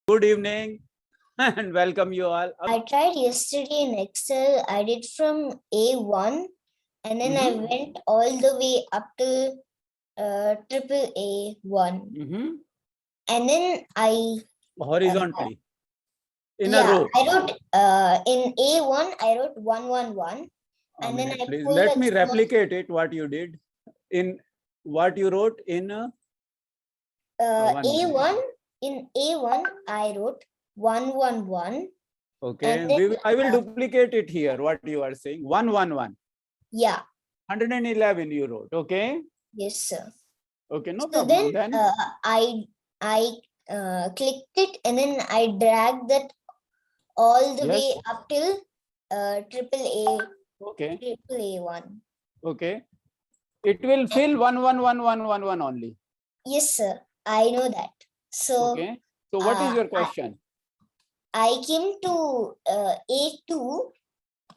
Good evening and welcome you all. I tried yesterday in Excel. I did from A1 and then I went all the way up to triple A1. And then I Horizontally in a yeah, row. I wrote in A1 I wrote 111 A and then minute, I please. pulled Let me the replicate it what you did in what you wrote in A1. In A1 I wrote 111. okay. And then, I will duplicate it here. What you are saying 111. Yeah. 111 you wrote. Okay. Yes, sir. Okay, no So problem. then Then I clicked it and then I dragged that all the way up till triple A. Okay. Triple A1. Okay. It will fill 11111 only. Yes, sir. I know that. So okay. So what is your question? I came to A2.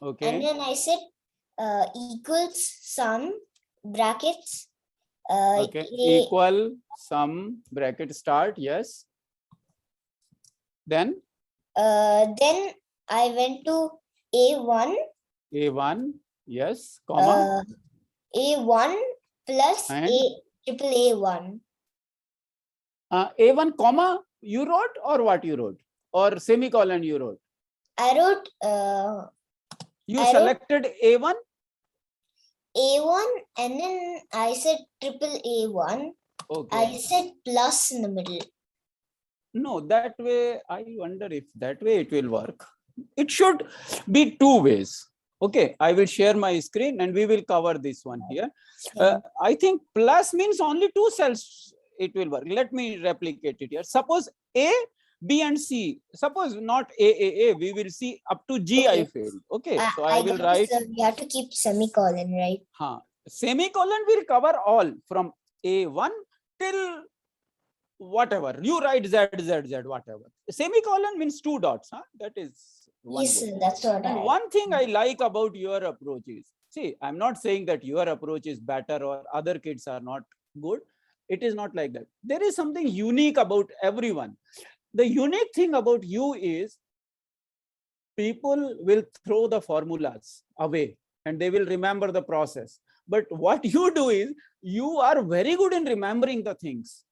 Okay. And then I said equals sum brackets. Okay. Equal sum bracket start. Yes. Then I went to A1. A1. Yes. Comma. A1 plus And A triple A1. A1 comma you wrote or what you wrote or semicolon you wrote? I wrote you selected A1? A1 and then I said triple A1. Okay. I said plus in the middle. No, that way I wonder if that way it will work. It should be two ways. Okay, I will share my screen and we will cover this one here. I think plus means only two cells it will work. Let me replicate it here. Suppose A, B and C. Suppose not A, we will see up to G. Okay. I failed. Okay, so I will write. We have to keep semicolon, right? Semicolon will cover all from A1 till whatever. You write Z, whatever. Semicolon means two dots. That is one. Yes, sir, that's what. And one thing I like about your approach is, see, I'm not saying that your approach is better or other kids are not good. It is not like that. There is something unique about everyone. The unique thing about you is people will throw the formulas away and they will remember the process. But what you do is you are very good in remembering the things.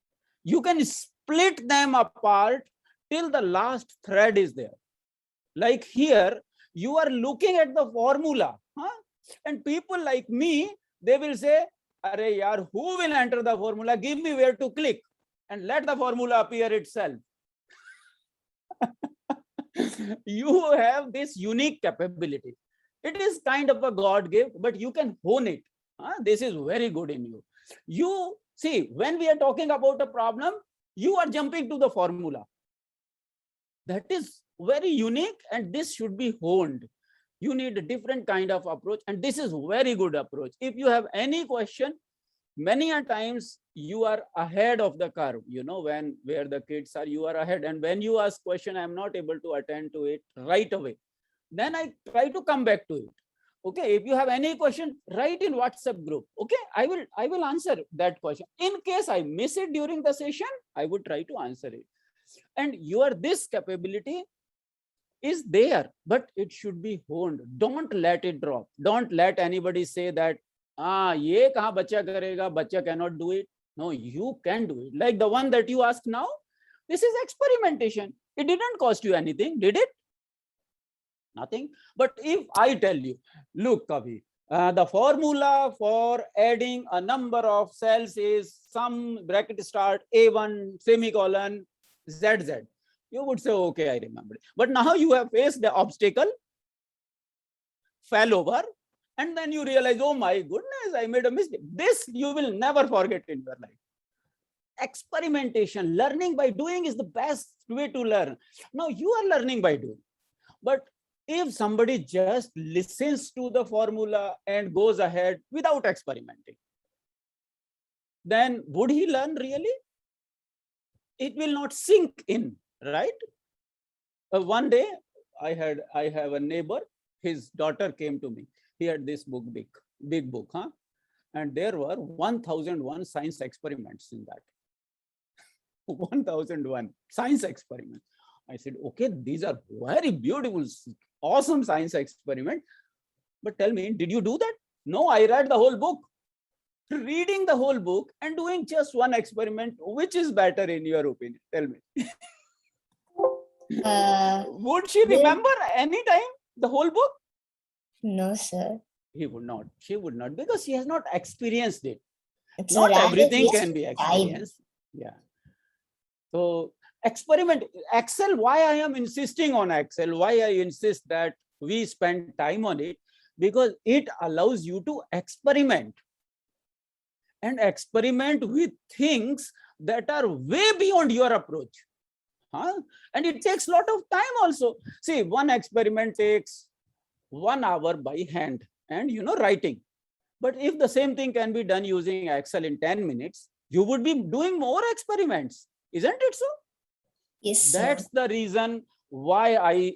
You can split them apart till the last thread is there. Like here, you are looking at the formula, and people like me, they will say, "Arey yaar, who will enter the formula? Give me where to click and let the formula appear itself." You have this unique capability. It is kind of a God gift, but you can hone it. This is very good in you. You see, when we are talking about a problem, you are jumping to the formula. That is very unique and this should be honed. You need a different kind of approach and this is very good approach. If you have any question, many a times you are ahead of the curve, where the kids are, you are ahead. And when you ask question, I'm not able to attend to it right away. Then I try to come back to it. Okay, if you have any question, write in WhatsApp group. Okay, I will answer that question. In case I miss it during the session, I would try to answer it. And this capability is there, but it should be honed. Don't let it drop. Don't let anybody say that, ye kahan bachcha karega, bachcha cannot do it. No, you can do it. Like the one that you asked now, this is experimentation. It didn't cost you anything, did it? Nothing. But if I tell you, look, Kavi, the formula for adding a number of cells is sum bracket start A1 semicolon ZZ. You would say, okay, I remember it. But now you have faced the obstacle, fell over, and then you realize, oh my goodness, I made a mistake. This you will never forget in your life. Experimentation, learning by doing is the best way to learn. Now you are learning by doing. But if somebody just listens to the formula and goes ahead without experimenting, then would he learn really? It will not sink in, right? One day I have a neighbor, his daughter came to me. He had this book, big book, and there were 1001 science experiments in that. 1001 science experiments. I said, okay, these are very beautiful, awesome science experiment. But tell me, did you do that? No, I read the whole book. Reading the whole book and doing just one experiment, which is better in your opinion? Tell me. Would she remember any time the whole book? No, sir. He would not. She would not, because she has not experienced it. It's Not a rather everything waste can be of time. experienced. Yeah. So experiment, Excel, why I am insisting on Excel, why I insist that we spend time on it, because it allows you to experiment and experiment with things that are way beyond your approach. And it takes a lot of time also. See, one experiment takes 1 hour by hand and writing. But if the same thing can be done using Excel in 10 minutes, you would be doing more experiments. Isn't it so? Yes, sir. That's the reason why I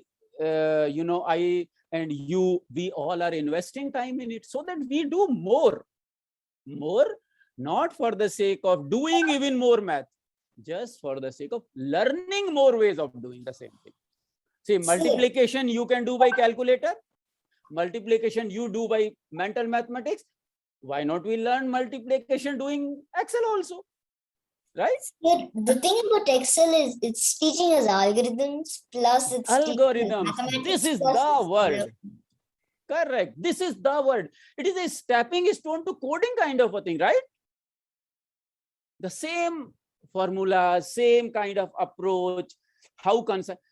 and you, we all are investing time in it, so that we do more, not for the sake of doing even more math, just for the sake of learning more ways of doing the same thing. See, multiplication you can do by calculator, multiplication you do by mental mathematics. Why not we learn multiplication doing Excel also? Right? Sir, the thing about Excel is it's teaching us algorithms plus it's algorithms. This is the word. Yeah. Correct. This is the word. It is a stepping stone to coding kind of a thing, right? The same formula, same kind of approach. How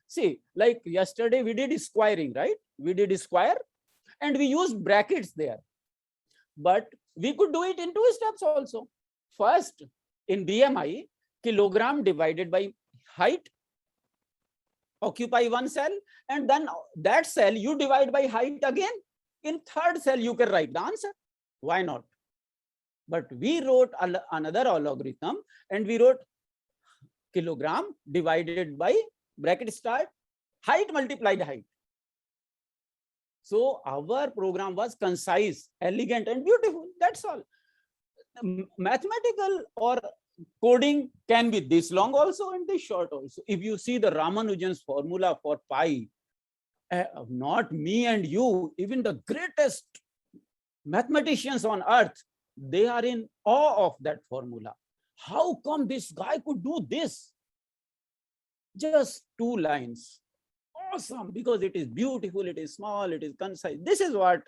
see, like yesterday we did squaring, right? We did square and we used brackets there. But we could do it in 2 steps also. First, in BMI, kilogram divided by height, occupy one cell, and then that cell you divide by height again. In third cell, you can write the answer. Why not? But we wrote another algorithm and we wrote kilogram divided by bracket start, height multiplied height. So our program was concise, elegant, and beautiful. That's all. Mathematical or coding can be this long also and this short also. If you see the Ramanujan's formula for pi, not me and you, even the greatest mathematicians on earth, they are in awe of that formula. How come this guy could do this? Just 2 lines. Awesome, because it is beautiful, it is small, it is concise. This is what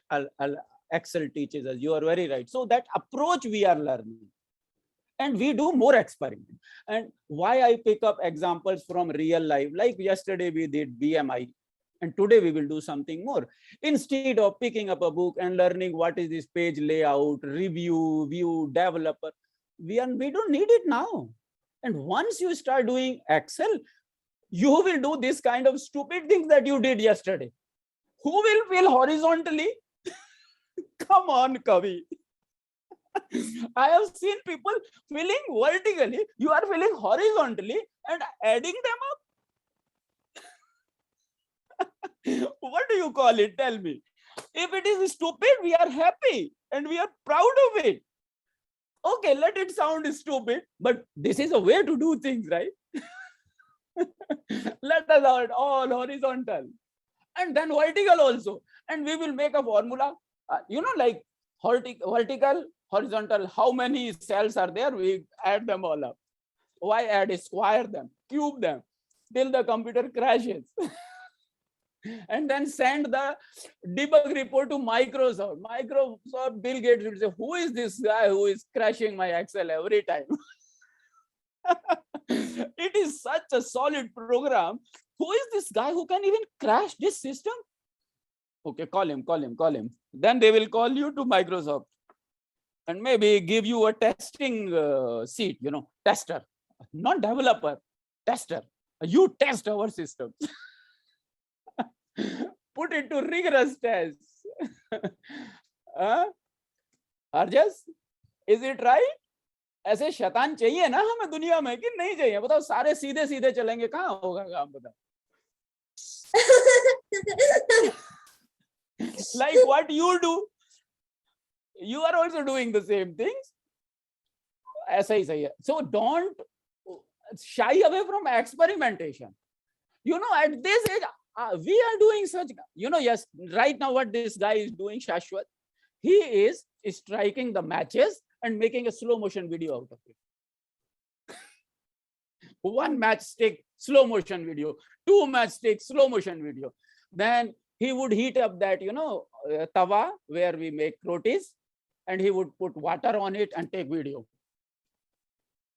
Excel teaches us. You are very right. So that approach we are learning. And we do more experiment. And why I pick up examples from real life, like yesterday we did BMI, and today we will do something more. Instead of picking up a book and learning what is this page layout, review, view, developer, we don't need it now. And once you start doing Excel, you will do this kind of stupid things that you did yesterday. Who will fill horizontally? Come on, Kavi. I have seen people filling vertically. You are filling horizontally and adding them up. What do you call it? Tell me. If it is stupid, we are happy and we are proud of it. Okay, let it sound stupid, but this is a way to do things, right? Let us add all horizontal and then vertical also. And we will make a formula, like vertical, horizontal, how many cells are there? We add them all up. Why add? Square them, cube them, till the computer crashes. And then send the debug report to Microsoft. Bill Gates will say, who is this guy who is crashing my Excel every time? It is such a solid program. Who is this guy who can even crash this system? Okay, call him. Then they will call you to Microsoft and maybe give you a testing seat, tester, not developer, tester. You test our system. Put it to rigorous tests. Arjas, is it right? ऐसे शैतान चाहिए ना हमें दुनिया में कि नहीं चाहिए? बताओ, सारे सीधे सीधे चलेंगे, कहाँ होगा काम? बताओ. Like what you do, you are also doing the same things. ऐसा ही सही है. So don't shy away from experimentation. You know, at this age, we are doing such, you know, yes, right now what this guy is doing, Shashwat, he is striking the matches and making a slow motion video out of it. One matchstick, slow motion video, two matchstick, slow motion video. Then he would heat up that, you know, tawa where we make rotis, and he would put water on it and take video.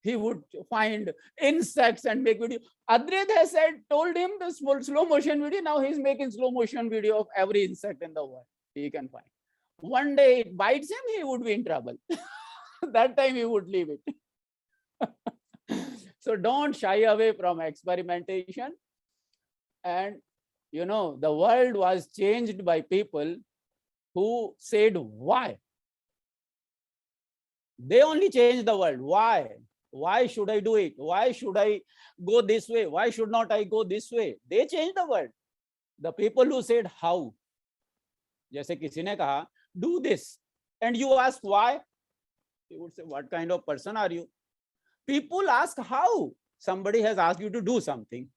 He would find insects and make video. Adrit has said, told him the slow motion video. Now he's making slow motion video of every insect in the world he can find. One day it bites him, he would be in trouble. That time he would leave it. So don't shy away from experimentation. And you know, the world was changed by people who said why. They only changed the world. Why? Why should I do it? Why should I go this way? Why should not I go this way? They changed the world. The people who said how. जैसे किसी ने कहा, do this. And you ask why? You would say, what kind of person are you? People ask how. Somebody has asked you to do something.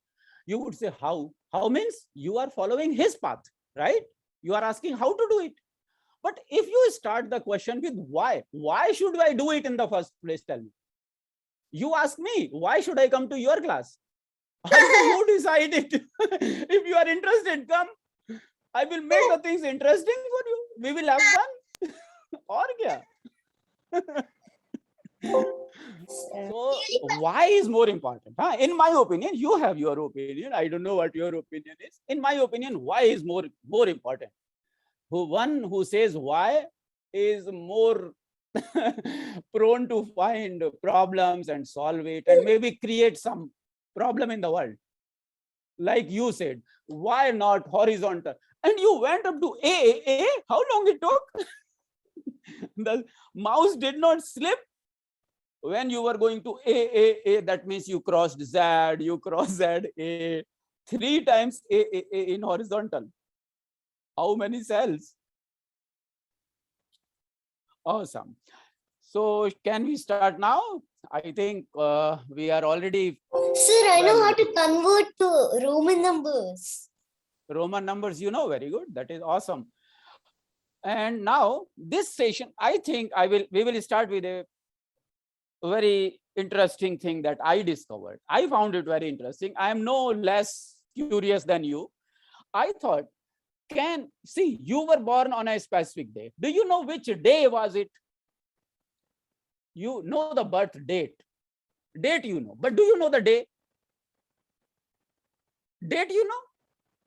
You would say how. How means you are following his path, right? You are asking how to do it. But if you start the question with why should I do it in the first place? Tell me. You ask me, why should I come to your class? You decide it. If you are interested, come. I will make the things interesting for you. We will have fun. Or kya? So why is more important? In my opinion, you have your opinion. I don't know what your opinion is. In my opinion, why is more important? One who says why is more prone to find problems and solve it and maybe create some problem in the world. Like you said, why not horizontal? And you went up to A. How long it took? The mouse did not slip when you were going to A. That means you crossed Z, you crossed Z, A. 3 times A in horizontal. How many cells? Awesome. So can we start now? I think we are already. Sir, I know how to convert to Roman numbers. Roman numbers, you know, very good. That is awesome. And now this session, I think we will start with a very interesting thing that I discovered. I found it very interesting. I am no less curious than you. I thought, you were born on a specific day. Do you know which day was it? You know the birth date. Date you know, but do you know the day? Date you know,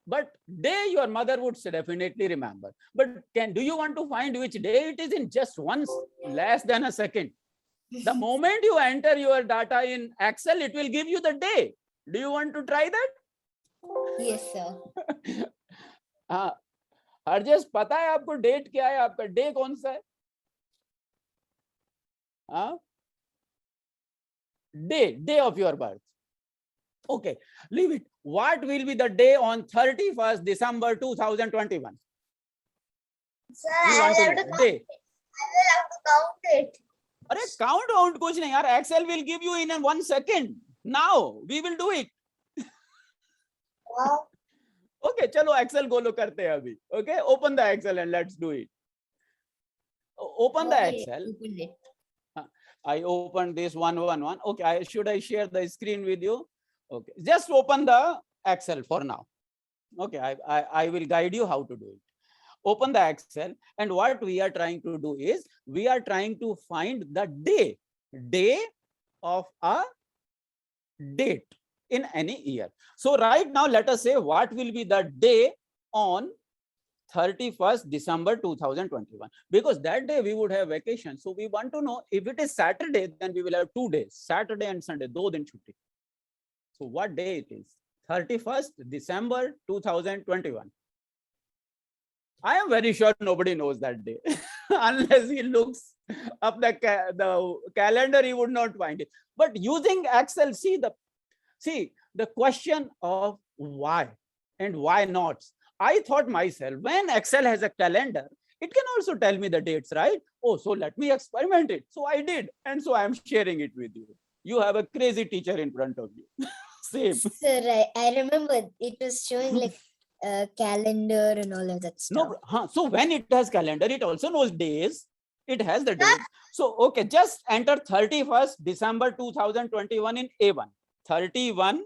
but day your mother would definitely remember. But do you want to find which day it is in just once, less than a second? The moment you enter your data in Excel, it will give you the day. Do you want to try that? Yes, sir. Harjas पता है आपको date क्या है? आपका day कौन सा है? Day of your birth. Okay, leave it. What will be the day on 31st December 2021? Sir, I will have to count it. अरे count कुछ नहीं यार. Excel will give you in 1 second. Now we will do it. Wow. Okay, चलो Excel गोलो करते हैं अभी. Okay, open the Excel and let's do it. Open the Excel. I opened this 111. Okay, should I share the screen with you? Okay, just open the Excel for now. Okay, I will guide you how to do it. Open the Excel, and what we are trying to do is we are trying to find the day of a date in any year. So right now, let us say what will be the day on 31st December 2021, because that day we would have vacation. So we want to know if it is Saturday, then we will have 2 days, Saturday and Sunday, 2 din chutti. So what day it is? 31st December 2021. I am very sure nobody knows that day. Unless he looks up the calendar, he would not find it. But using Excel, see the question of why and why not. I thought myself, when Excel has a calendar, it can also tell me the dates, right? Oh, so let me experiment it. So I did. And so I'm sharing it with you. You have a crazy teacher in front of you. Same. Sir, I remember it was showing like calendar and all of that stuff. No, so when it has calendar, it also knows days. It has the days. So, okay, just enter 31st December 2021 in A1. 31,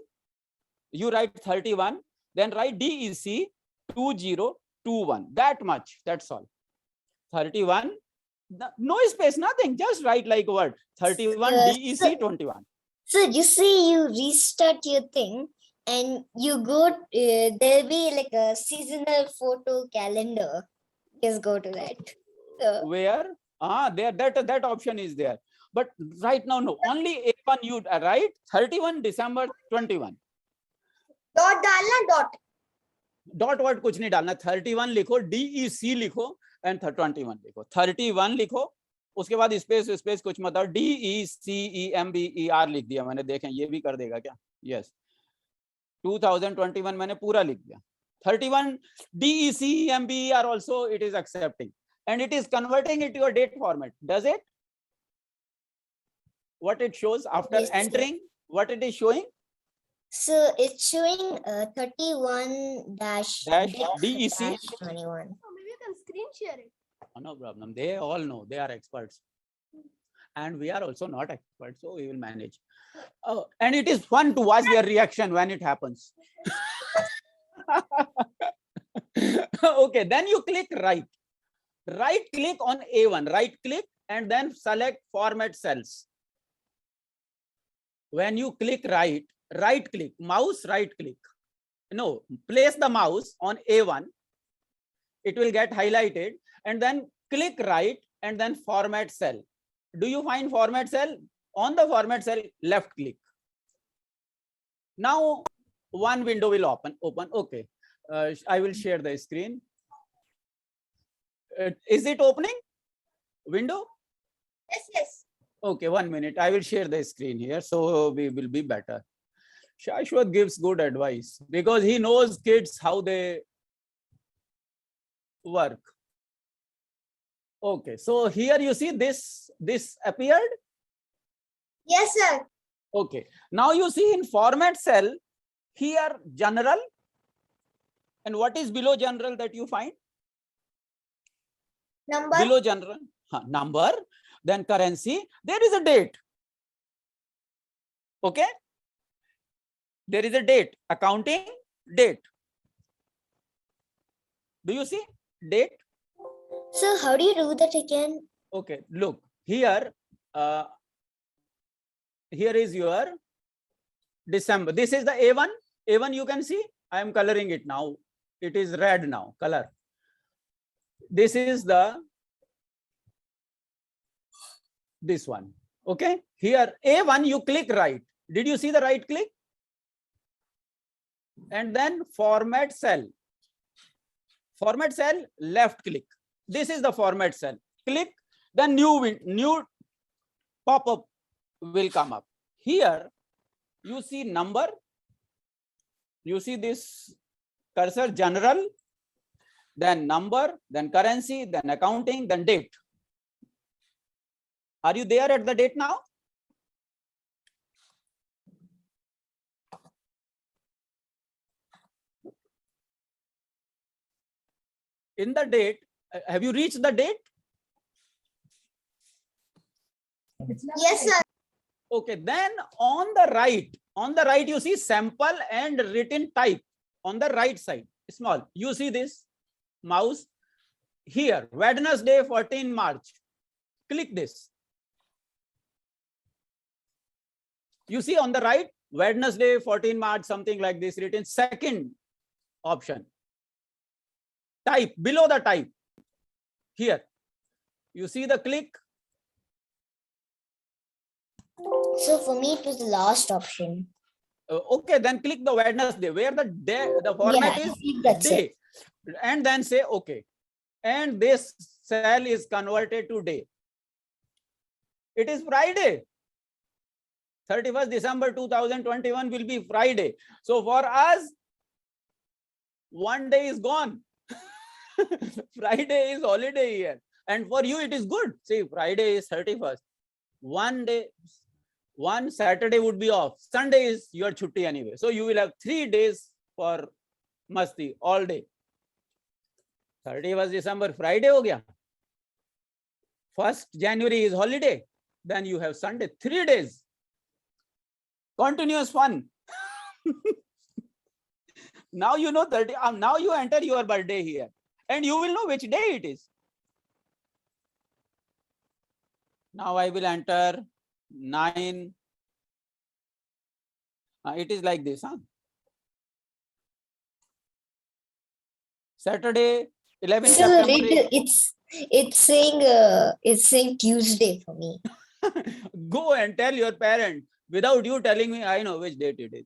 you write 31, then write DEC 2021. That much, that's all. 31, no space, nothing. Just write like a word. 31 DEC 21. So you see, you restart your thing and you go, there'll be like a seasonal photo calendar. Just go to that. So, Where? There, that option is there. But right now, no. Only A1 you write 31 December 21. dot डालना dot. Dot word कुछ नहीं डालना. 31 लिखो, DEC लिखो and 21 लिखो. 31 लिखो, उसके बाद स्पेस स्पेस कुछ मत. DECEMBER लिख दिया मैंने. देखें ये भी कर देगा क्या? यस. 2021 मैंने पूरा लिख दिया. 31 DECEMBER also it is accepting and it is converting it to a date format. Does it? What it shows after Yes, entering? What it is showing? So it's showing 31 dash Dash dash DEC. 21. Maybe you can screen share it. No problem. They all know. They are experts. And we are also not experts, so we will manage. Oh, and it is fun to watch their reaction when it happens. Okay, then you click right. Right click on A1, right click, and then select format cells. When you click right click, mouse right click. No, place the mouse on A1. It will get highlighted, and then click right and then format cell. Do you find format cell? On the format cell, left click. Now one window will open. Okay, I will share the screen. Is it opening? Window? Yes. Okay, 1 minute. I will share the screen here, so we will be better. Shashwat gives good advice because he knows kids how they work. Okay, so here you see this appeared. Yes, sir. Okay, now you see in format cell here general, and what is below general that you find? Number. Below general, number, then currency, there is a date. Okay, there is a date, accounting, date. Do you see date? So how do you do that again? Okay, look here. Here is your December. This is the A1. A1 you can see. I am coloring it now. It is red now. Color. This is this one. Okay. Here A1 you click right. Did you see the right click? And then format cell. Format cell, left click. This is the format cell. Click, then new pop-up will come up. Here you see number. You see this cursor, general, then number, then currency, then accounting, then date. Are you there at the date now? In the date, have you reached the date? Yes, sir. Okay, then on the right you see sample and written type on the right side, small. You see this mouse here, Wednesday 14 March. Click this. You see on the right, Wednesday 14 March, something like this written. Second option, type, below the type. Here, you see the click. So for me, it was the last option. Okay, then click the Wednesday where the day, the format is that's day, and then say okay. And this cell is converted to day. It is Friday. 31st December 2021 will be Friday. So for us, one day is gone. Friday is holiday here. And for you, it is good. See, Friday is 31st. One day, one Saturday would be off. Sunday is your chutti anyway. So you will have 3 days for masti all day. 31st December, Friday ho gaya. 1st January is holiday. Then you have Sunday, 3 days. Continuous fun. Now you know 30. Now you enter your birthday here. And you will know which day it is. Now I will enter 9. It is like this, huh? Saturday, 11 So September. it's saying Tuesday for me. Go and tell your parent. Without you telling me, I know which date it is.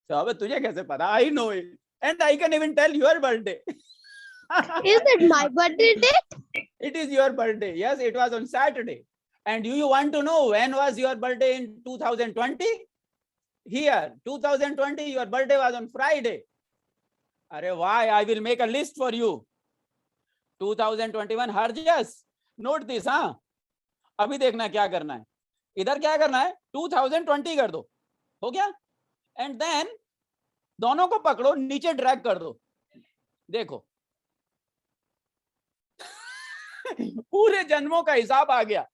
So अब तुझे कैसे पता? I know it. And I can even tell your birthday. Is it my birthday date? It is your birthday. Yes, it was on Saturday. And do you want to know when was your birthday in 2020? Here, 2020, your birthday was on Friday. Arey, why? I will make a list for you. 2021 Harjas. Note this, हाँ? अभी देखना क्या करना है. इधर क्या करना है? 2020 कर दो. हो गया? And then दोनों को पकड़ो, नीचे ड्रैग कर दो. देखो. पूरे जन्मों का हिसाब आ गया.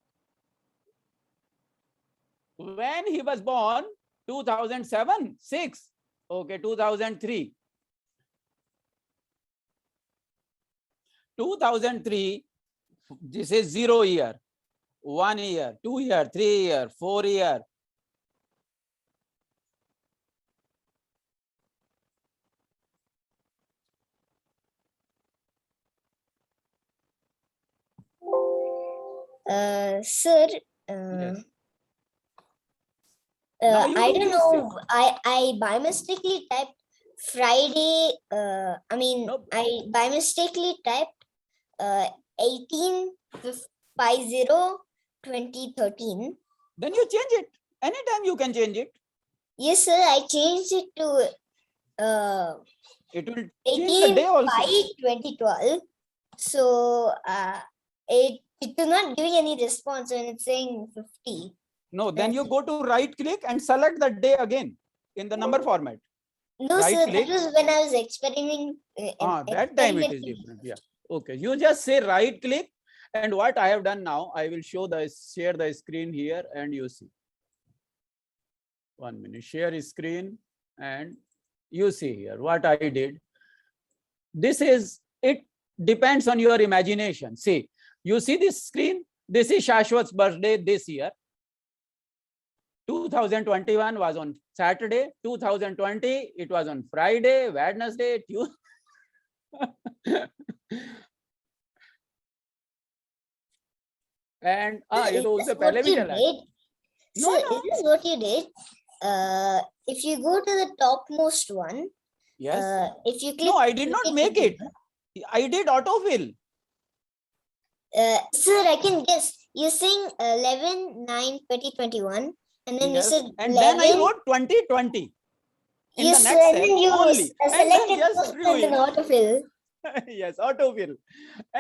When he was born, 2007, 6. Okay, 2003. 2003, this is 0 year, 1 year, 2 year, 3 year, 4 year. Sir, Yes. Now you I do don't this know. I by mistakenly typed Friday. Nope. I by mistakenly typed 18/50/2013. Then you change it. Anytime you can change it. Yes, sir. I changed it to It will change the day also. 18/5/2012. So it is not giving any response when it's saying 50. No, then you go to right click and select the day again in the number format. No, Right sir. click. That was when I was experimenting. That time it is different. Yeah. Okay. You just say right click, and what I have done now, I will share the screen here, and you see. 1 minute. Share screen, and you see here what I did. This is it. Depends on your imagination. See, you see this screen. This is Shashwat's birthday this year. 2021 was on Saturday. 2020 it was on Friday, Wednesday, Tuesday. And ये तो उससे पहले भी चला है. So this is what you did. If you go to the topmost one, Yes. if you click. No, I did not make it. I did autofill. Sir, I can guess. You're saying 11/9/2021, and then Yes. you said And 11. then I wrote 2020. In Yes, the sir, next and then cell you only. And then selected just first drew and then it. autofill. Yes, autofill.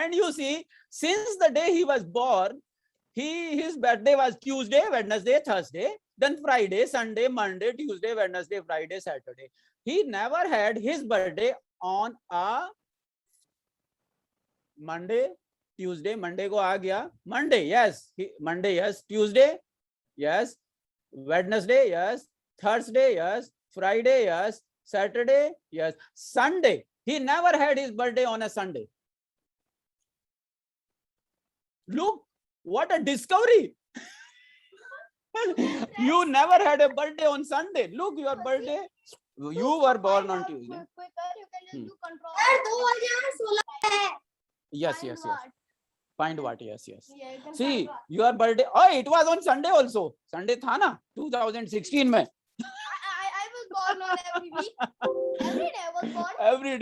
And you see, since the day he was born, his birthday was Tuesday, Wednesday, Thursday, then Friday, Sunday, Monday, Tuesday, Wednesday, Friday, Saturday. He never had his birthday on a Monday, Tuesday. Monday ko aa gaya. Monday, yes. Monday, yes. Tuesday, yes. Wednesday, yes. Thursday, yes. Friday, yes. Saturday, yes. Sunday. He never had his birthday on a Sunday. Look, what a discovery. You never had a birthday on Sunday. Look, your birthday. You were born on Tuesday. You can just do control. Yes, yes, yes. Find what? Yes, yes. Yeah, you can See, find what. your birthday. Oh, it was on Sunday also. Sunday tha na? 2016 mein. I was born on every week. Every day I was born. Every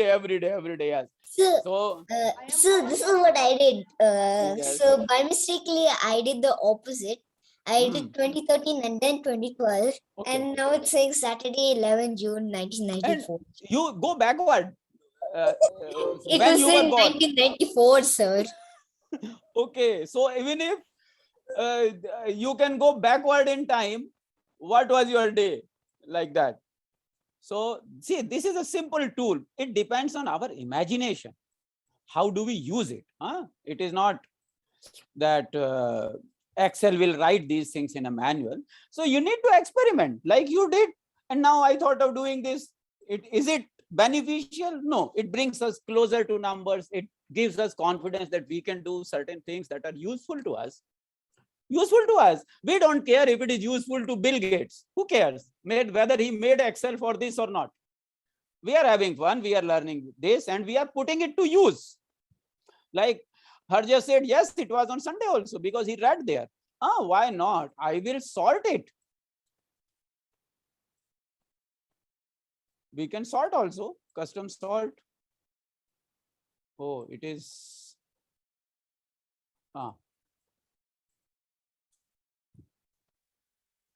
day, yes. So, So, this is what I did. Yes. So by mistakenly, I did the opposite. I did 2013 and then 2012, okay. and now it's saying Saturday, 11 June 1994. You go backward. It When was you were saying born. 1994, sir. Okay, so even if you can go backward in time, what was your day, like that. So see, this is a simple tool. It depends on our imagination. How do we use it? It is not that Excel will write these things in a manual. So you need to experiment like you did. And now I thought of doing this. Is it beneficial? No, it brings us closer to numbers. It gives us confidence that we can do certain things that are useful to us. We don't care if it is useful to Bill Gates. Who cares? Whether he made Excel for this or not. We are having fun. We are learning this and we are putting it to use. Like Harja said, yes, it was on Sunday also because he read there. Why not? I will sort it. We can sort also, custom sort. Oh, it is.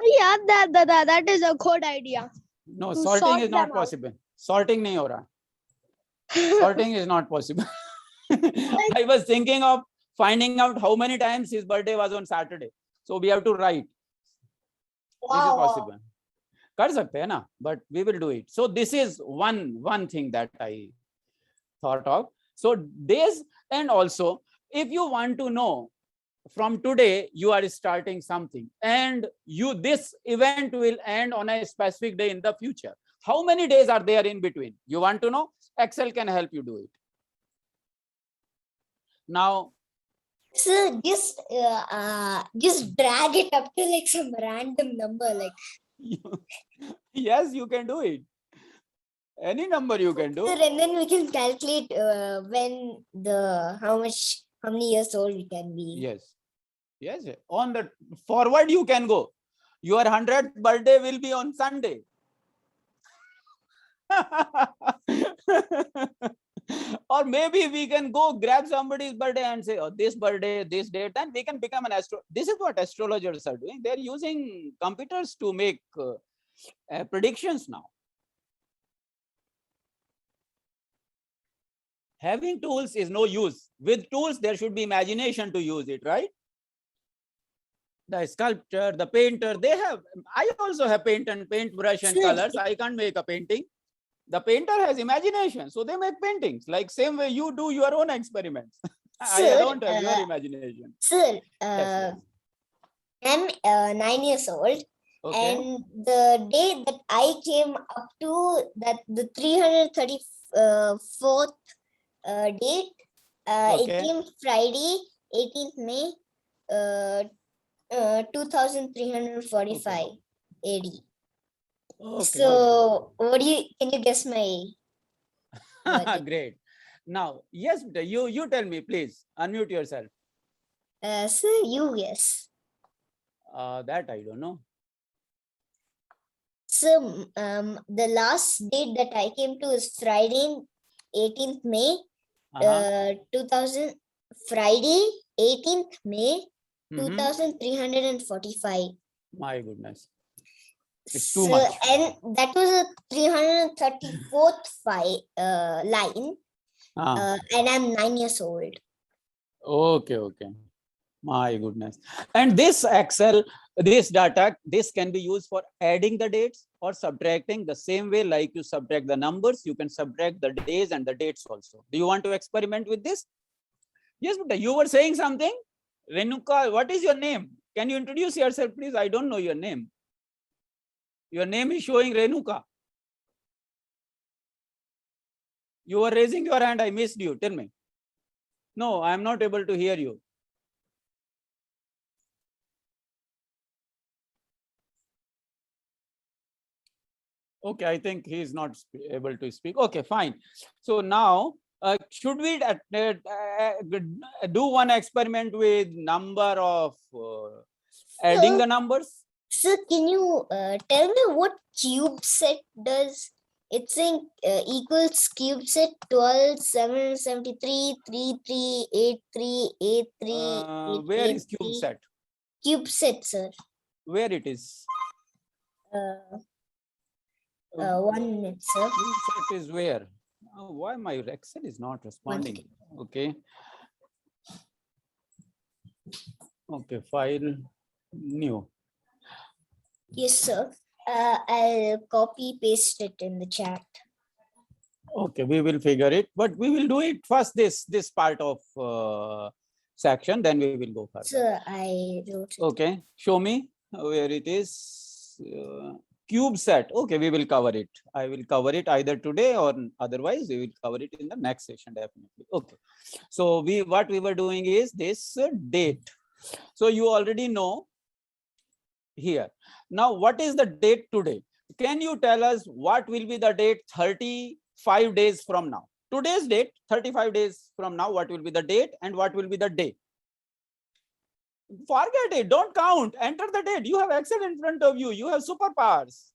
Yeah, that is a good idea. No, To sorting sort is not them out. possible. Sorting nahi ho raha. Sorting is not possible. I was thinking of finding out how many times his birthday was on Saturday. So we have to write. This is possible. Kar sakte hai na, but we will do it. So this is one thing that I thought of. So this, and also if you want to know from today you are starting something and this event will end on a specific day in the future. How many days are there in between? You want to know? Excel can help you do it. Now, so just drag it up to like some random number, like yes, you can do it. Any number you can do. sir, and then we can calculate how many years old we can be. Yes. On the forward you can go. Your 100th birthday will be on Sunday. Or maybe we can go grab somebody's birthday and say, oh, this birthday, this date, and we can become an This is what astrologers are doing. They're using computers to make predictions now. Having tools is no use. With tools, there should be imagination to use it, right? The sculptor, the painter, I also have paint and paintbrush and colors. I can't make a painting. The painter has imagination, so they make paintings. Like same way you do your own experiments. Sir, I don't have your imagination. Sir, Yes. I'm 9 years old. Okay. And the day that I came up to that the 334th date, it came Friday, 18th May, 2345 AD. Okay. So, can you guess my? Great. Now, yes, you tell me, please. Unmute yourself. Sir, you guess. That I don't know. So, the last date that I came to is Friday, 18th May, 2000. Friday, 18th May, 2345. My goodness. It's So, too much. and that was a 334th line. And I'm 9 years old. Okay. My goodness. And this Excel, this data, this can be used for adding the dates or subtracting. The same way like you subtract the numbers, you can subtract the days and the dates also. Do you want to experiment with this? Yes, but you were saying something. Renuka, what is your name? Can you introduce yourself, please? I don't know your name. Your name is showing Renuka. You were raising your hand. I missed you. Tell me. No, I am not able to hear you. Okay, I think he is not able to speak. Okay, fine. So now, should we do one experiment with number of adding the numbers? So can you tell me what cube set does? It's saying equals cube set 12, 773, 3383, 83. Where is cube set? Cube set, sir. Where it is? 1 minute, sir. Cube set is where? Oh, why my Excel is not responding? Okay. Okay, file new. Yes, sir. I'll copy paste it in the chat. Okay, we will figure it, but we will do it first. This part of section, then we will go further. Sir, I wrote it. Okay, show me where it is. Cube set. Okay, we will cover it. I will cover it either today or otherwise we will cover it in the next session definitely. Okay, so what we were doing is this date. So you already know here. Now, what is the date today? Can you tell us what will be the date 35 days from now? Today's date, 35 days from now, what will be the date and what will be the day? Forget it. Don't count. Enter the date. You have Excel in front of you. You have superpowers.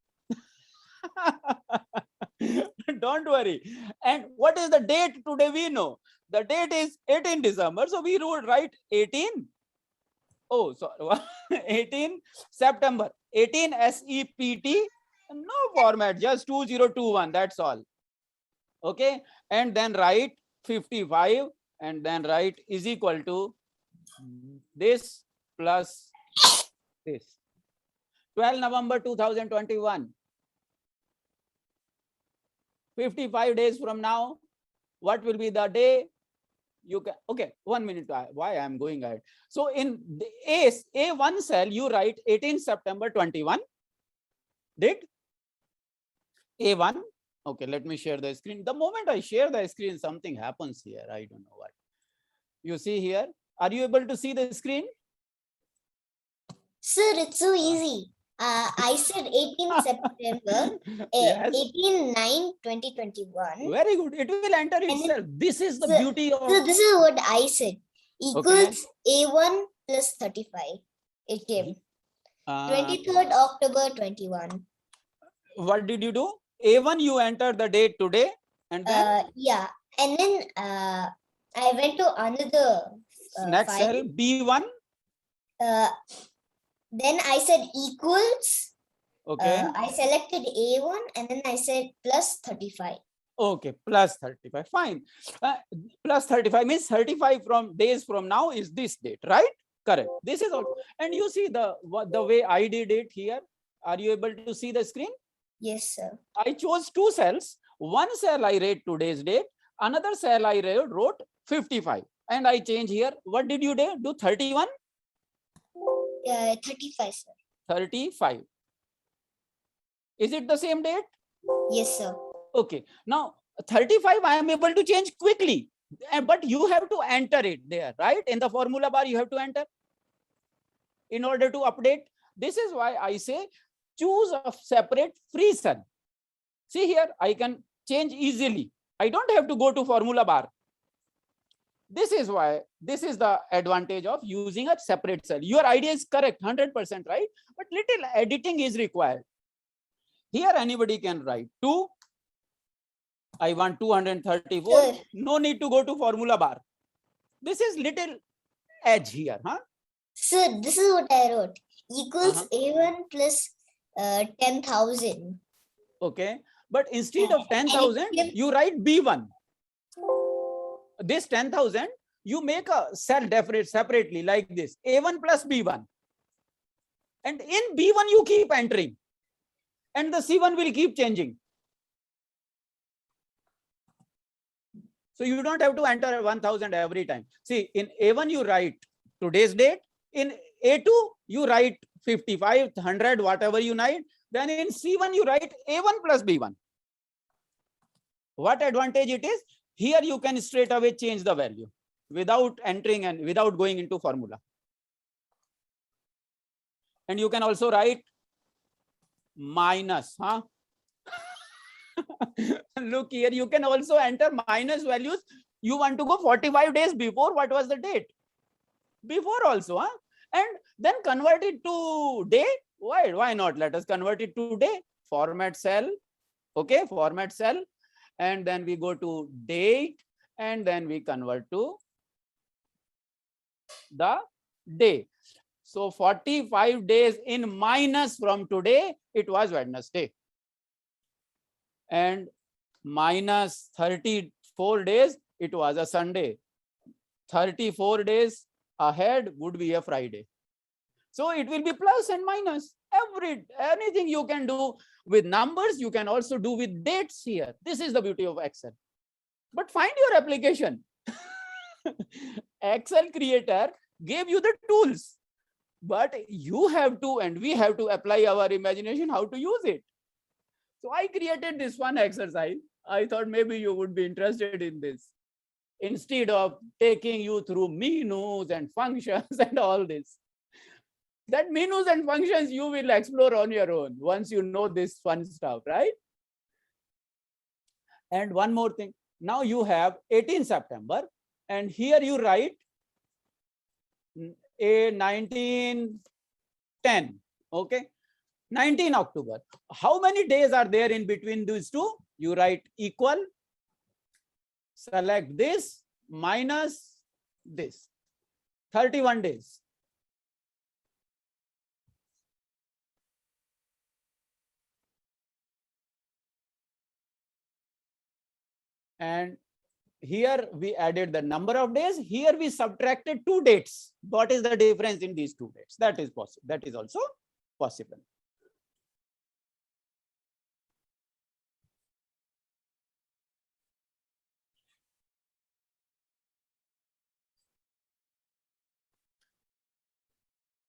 Don't worry. And what is the date today? We know the date is 18 December. So we would write 18. Oh, sorry. 18 September. 18 SEPT. No format. Just 2021. That's all. Okay. And then write 55 and then write is equal to this plus this. 12 November 2021. 55 days from now, what will be the day? You can, okay, 1 minute, why I am going ahead. So in the A1 cell, you write 18 September 21. Did? A1. Okay, let me share the screen. The moment I share the screen, something happens here. I don't know what. You see here. Are you able to see the screen? Sir, it's so easy. I said 18 September, Yes. 18/9/2021. Very good. It will enter itself. This is the Sir, beauty of. So this is what I said. Equals A1 plus 35. It came. 23rd October 21. What did you do? A1, you enter the date today, and then Yeah, and then I went to another next file. cell B1. Then I said equals. Okay. I selected A1 and then I said plus 35. Okay, plus 35. Fine. Plus 35 means 35 from days from now is this date, right? Correct. This is all. And you see the way I did it here. Are you able to see the screen? Yes, sir. I chose two cells. One cell I wrote today's date. Another cell I wrote 55. And I change here. What did you do? Do 31? 35, sir. 35. Is it the same date? Yes, sir. Okay. Now 35 I am able to change quickly. But you have to enter it there, right? In the formula bar, you have to enter in order to update. This is why I say choose a separate free cell. See here, I can change easily. I don't have to go to formula bar. This is why, this is the advantage of using a separate cell. Your idea is correct, 100%, right? But little editing is required. Here, anybody can write 2. I want 234. Sure. No need to go to formula bar. This is little edge here, huh? Sir, this is what I wrote. Equals A1 plus 10,000. Okay. But instead of 10,000, And you write B1. This 10,000, you make a cell separately like this. A1 plus B1. And in B1, you keep entering. And the C1 will keep changing. So you don't have to enter 1,000 every time. See, in A1, you write today's date. In A2, you write 55, 100, whatever you write. Then in C1, you write A1 plus B1. What advantage it is? Here you can straight away change the value without entering and without going into formula. And you can also write minus, huh? Look here, you can also enter minus values. You want to go 45 days before, what was the date? Before also, huh? And then convert it to day. Why not? Let us convert it to day. Format cell. Okay, format cell. And then we go to date. And then we convert to the day. So 45 days in minus from today, it was Wednesday. And minus 34 days, it was a Sunday. 34 days ahead would be a Friday. So it will be plus and minus. Anything you can do with numbers, you can also do with dates here. This is the beauty of Excel. But find your application. Excel creator gave you the tools, but you have to, and we have to apply our imagination how to use it. So I created this one exercise. I thought maybe you would be interested in this. Instead of taking you through menus and functions and all this. That menus and functions you will explore on your own once you know this fun stuff, right? And one more thing. Now you have 18 September and here you write a 1910, okay? 19 October. How many days are there in between these two? You write equal, select this, minus this, 31 days. And here we added the number of days. Here we subtracted 2 dates. What is the difference in these 2 dates? That is possible. That is also possible.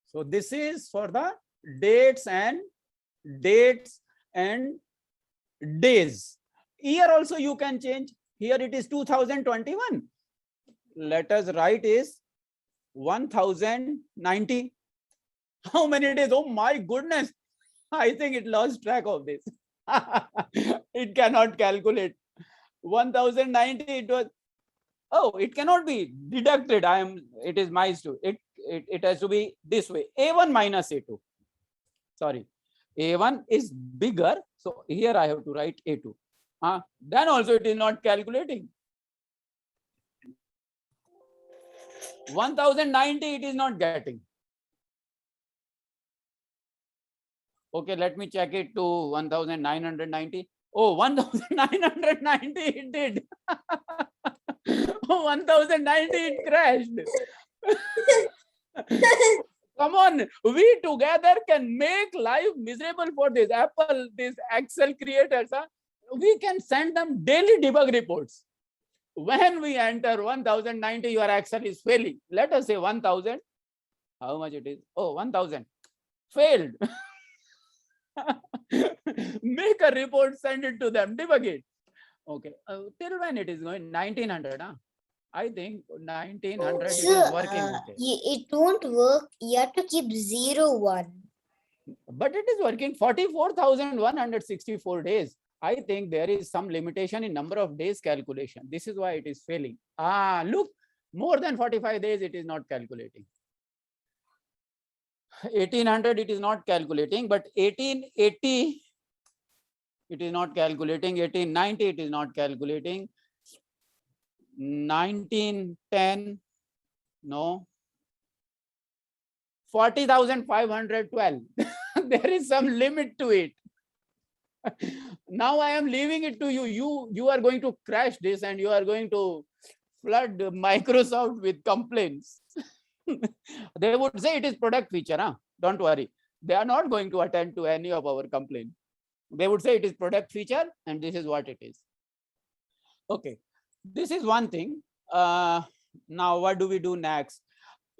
So this is for the dates and days. Year also you can change. Here it is 2021. Let us write is 1090. How many days? Oh my goodness. I think it lost track of this. It cannot calculate. 1090 it was. Oh, it cannot be deducted. It is my issue. It has to be this way. A1 minus A2. Sorry. A1 is bigger. So here I have to write A2. Then also it is not calculating. 1090 it is not getting. Okay, let me check it to 1990. Oh, 1990 it did. 1090 it crashed. Come on, we together can make life miserable for this Apple, these Excel creators. We can send them daily debug reports. When we enter 1090, your Excel is failing. Let us say 1000. How much it is? Oh, 1000. Failed. Make a report, send it to them, debug it. Okay. Till when it is going? 1900. I think 1900 it is working. Okay. It won't work. You have to keep 01. But it is working 44,164 days. I think there is some limitation in number of days calculation. This is why it is failing. Look, more than 45 days it is not calculating. 1800 it is not calculating, but 1880 it is not calculating. 1890 it is not calculating. 1910 no. 40,512. There is some limit to it. Now I am leaving it to you. You are going to crash this and you are going to flood Microsoft with complaints. They would say it is product feature. Don't worry. They are not going to attend to any of our complaints. They would say it is product feature and this is what it is. Okay. This is one thing. Now what do we do next?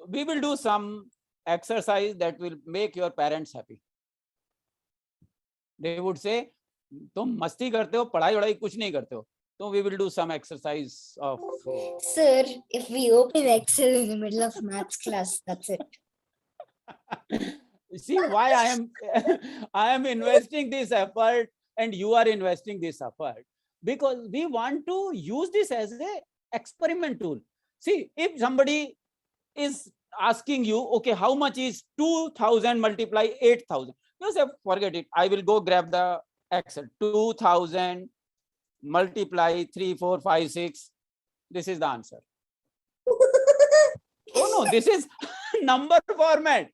We will do some exercise that will make your parents happy. They would say, तुम मस्ती करते हो, पढ़ाई वढ़ाई कुछ नहीं करते हो. So we will do some exercise of. Sir, if we open Excel in the middle of maths class, that's it. See why I am investing this effort and you are investing this effort, because we want to use this as a experiment tool. See, if somebody is asking you, okay, how much is 2000 multiply 8000? You say, forget it. I will go grab the Excel. 2000 multiply 3, 4, 5, 6. This is the answer. Oh no, this is number format.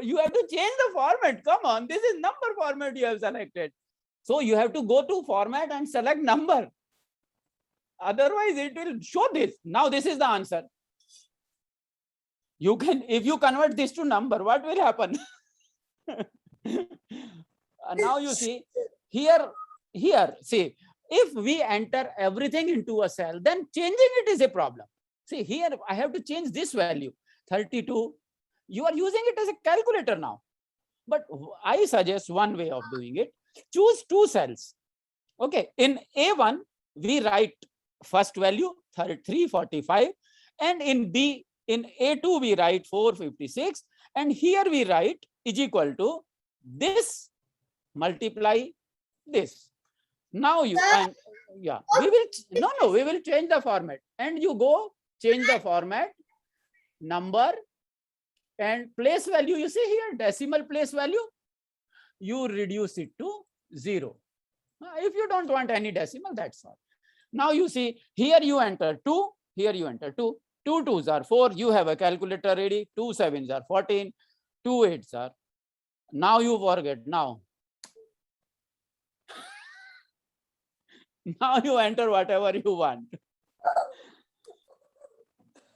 You have to change the format. Come on, this is number format you have selected. So you have to go to format and select number. Otherwise, it will show this. Now this is the answer. You can, if you convert this to number, what will happen? Now you see here, see, if we enter everything into a cell, then changing it is a problem. See here, I have to change this value, 32. You are using it as a calculator now. But I suggest one way of doing it. Choose two cells. Okay, in A1, we write first value 345, and in B, in A2, we write 456, and here we write is equal to this multiply this. Now you, and yeah, we will, we will change the format, and you go change the format, number, and place value. You see here, decimal place value, you reduce it to 0. If you don't want any decimal, that's all. Now you see here you enter 2, here you enter 2. 2 2s are 4. You have a calculator ready. 2 7s are 14. 2 8s are. Now you forget. Now you enter whatever you want.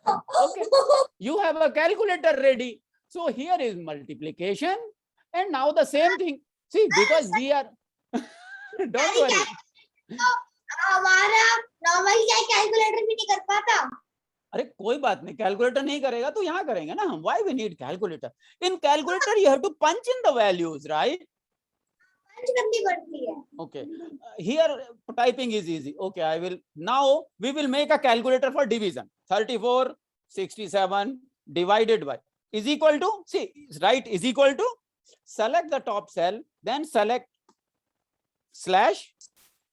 Okay, you have a calculator ready. So here is multiplication, and now the same thing. See, because we are don't worry. हमारा normal क्या calculator भी नहीं कर पाता. अरे कोई बात नहीं, कैलकुलेटर नहीं करेगा तो यहाँ करेंगे ना हम. Why we need calculator? In calculator you have to punch in the values, right? पंच करनी पड़ती है. Okay, here typing is easy. Okay, I will, now we will make a calculator for division. 34 67 divided by is equal to, see, right, is equal to, select the top cell, then select slash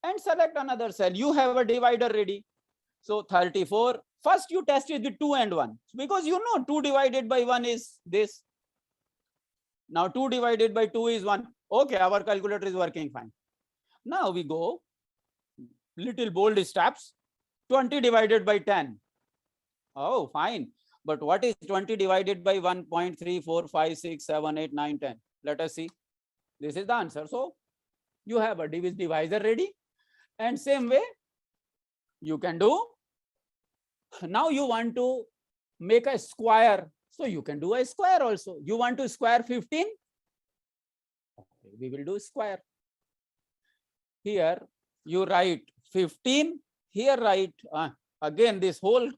and select another cell. You have a divider ready. So 34, first you test it with 2 and 1, because you know 2 divided by 1 is this. Now 2 divided by 2 is 1. Okay, our calculator is working fine. Now we go little bold steps. 20 divided by 10. Oh, fine. But what is 20 divided by 1.3, 5, 6, 7, 8, 9, 10? Let us see. This is the answer. So you have a divisor ready. And same way you can do. Now you want to make a square. So you can do a square also. You want to square 15? Okay, we will do square. Here you write 15. Here write, again this whole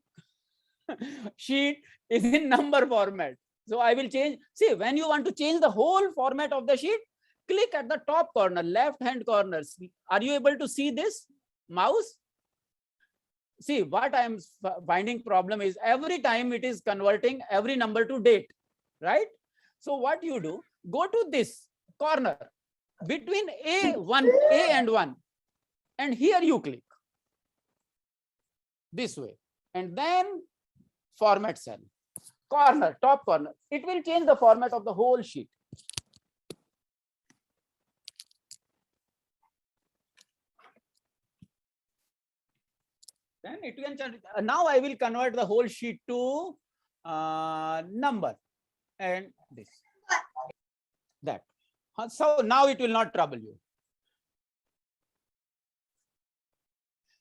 sheet is in number format. So I will change. See, when you want to change the whole format of the sheet, click at the top corner, left hand corner. Are you able to see this mouse? See, what I am finding problem is every time it is converting every number to date, right? So what you do, go to this corner between A and 1, and here you click this way, and then format cell, corner, top corner. It will change the format of the whole sheet. Then it can change. Now I will convert the whole sheet to number and this, that. So now it will not trouble you.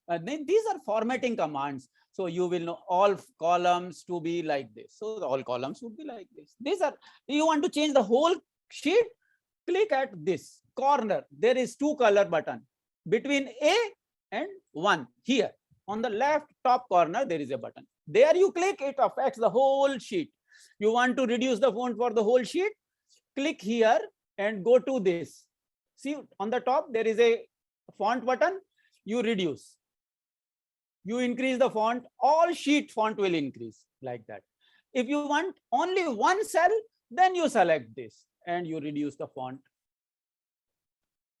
Then these are formatting commands. So you will know all columns to be like this. So all columns would be like this. These are, you want to change the whole sheet, click at this corner. There is 2 color button between A and 1 here. On the left top corner, there is a button. There you click, it affects the whole sheet. You want to reduce the font for the whole sheet, click here and go to this. See, on the top, there is a font button. You reduce. You increase the font, all sheet font will increase like that. If you want only one cell, then you select this and you reduce the font.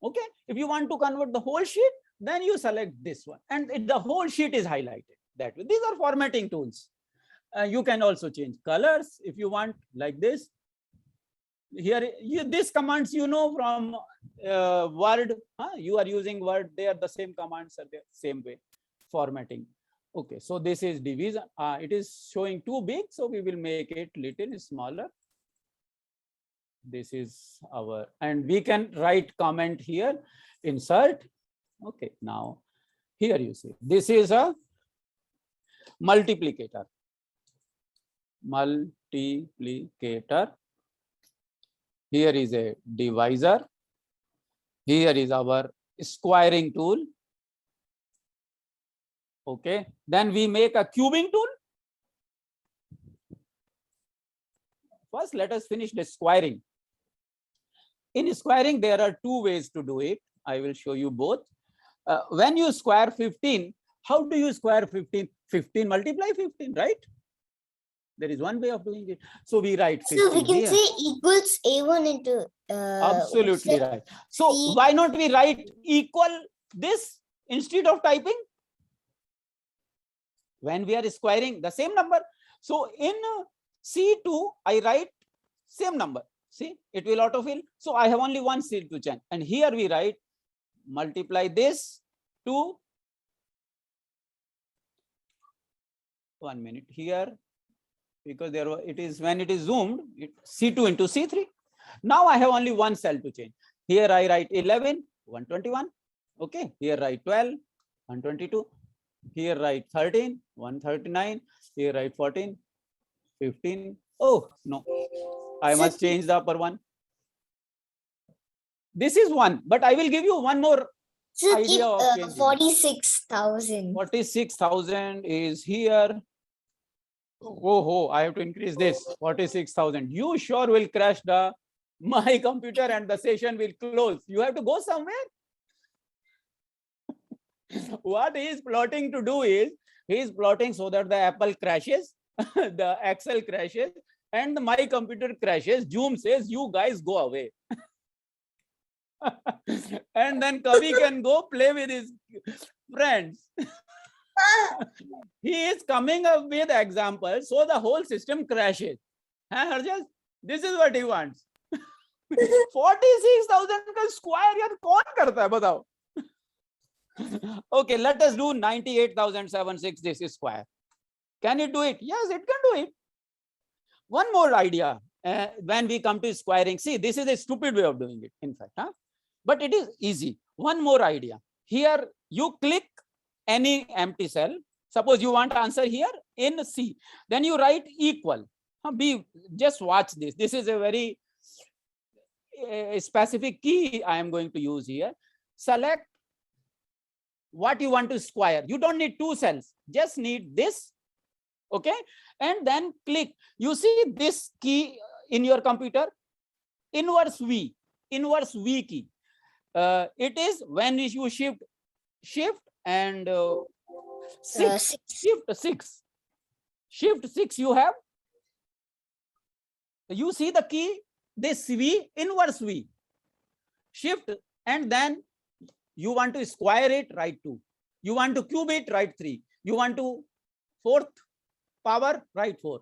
Okay. If you want to convert the whole sheet, then you select this one and the whole sheet is highlighted that way. These are formatting tools. You can also change colors if you want, like this. Here, these commands you know from Word. You are using Word. They are the same commands, are the same way. Formatting. Okay, so this is division. It is showing too big, so we will make it little smaller. This is our, and we can write comment here, insert. Okay, now here you see, this is a multiplicator. multiplicator. Here is a divisor. Here is our squaring tool. Okay, then we make a cubing tool. First, let us finish the squaring. In squaring, there are two ways to do it. I will show you both. When you square 15, how do you square 15? 15 multiply 15, right? There is one way of doing it. So we write 15 So we can here. say equals A1 into Absolutely right. So C. why not we write equal this instead of typing? When we are squaring the same number. So in C2, I write same number. See, it will autofill. So I have only one cell to change. And here we write multiply this to 1 minute here, because there it is when it is zoomed, C2 into C3. Now I have only one cell to change. Here I write 11, 121. Okay, here write 12, 122. Here write 13, 139. Here write 14, 15. Oh, no. I must change the upper one. This is one, but I will give you one more So idea of keep changing. 46,000. 46,000 is here. Oh, I have to increase this. 46,000. You sure will crash my computer and the session will close. You have to go somewhere. What he is plotting to do is, he is plotting so that the Apple crashes, the Excel crashes, and my computer crashes. Zoom says, you guys go away. And then Kavi can go play with his friends. He is coming up with examples, so the whole system crashes. Huh, Harjas? This is what he wants. 46,000 का square यार कौन करता है बताओ? Okay, let us do 98,076. This is square. Can it do it? Yes, it can do it. One more idea. When we come to squaring, see, this is a stupid way of doing it, in fact, huh? But it is easy. One more idea. Here, you click any empty cell. Suppose you want answer here in C. Then you write equal. Just watch this. This is a very specific key I am going to use here. Select what you want to square. You don't need two cells. Just need this. Okay. And then click. You see this key in your computer? Inverse V key. It is when you shift and shift 6 you have. You see the key, this V, inverse V. Shift, and then you want to square it, write 2. You want to cube it, write 3. You want to fourth power, write 4.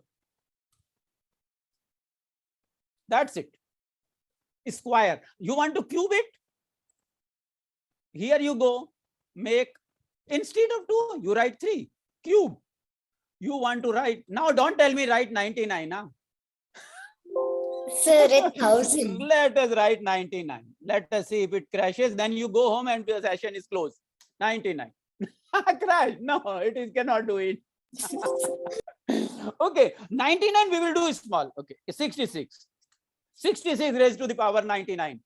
That's it. Square. You want to cube it? Here you go. Make, instead of 2, you write 3. Cube. You want to write, now don't tell me write 99 now. Sir, 1,000. Let us write 99. Let us see if it crashes. Then you go home and the session is closed. 99. Crash. No, it is cannot do it. Okay, 99 we will do small. Okay, 66. 66 raised to the power 99.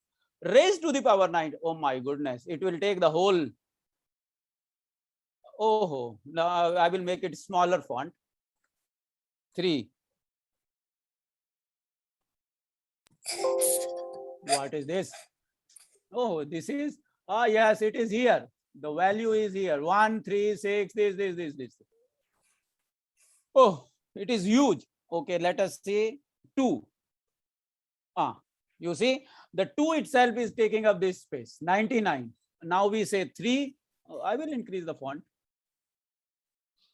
Raised to the power 9. Oh my goodness. It will take the whole. Oh, now I will make it smaller font. 3. What is this? Oh, this is, yes, it is here. The value is here. 1, 3, 6, this. Oh, it is huge. Okay, let us say 2. You see, the 2 itself is taking up this space. 99. Now we say 3. I will increase the font.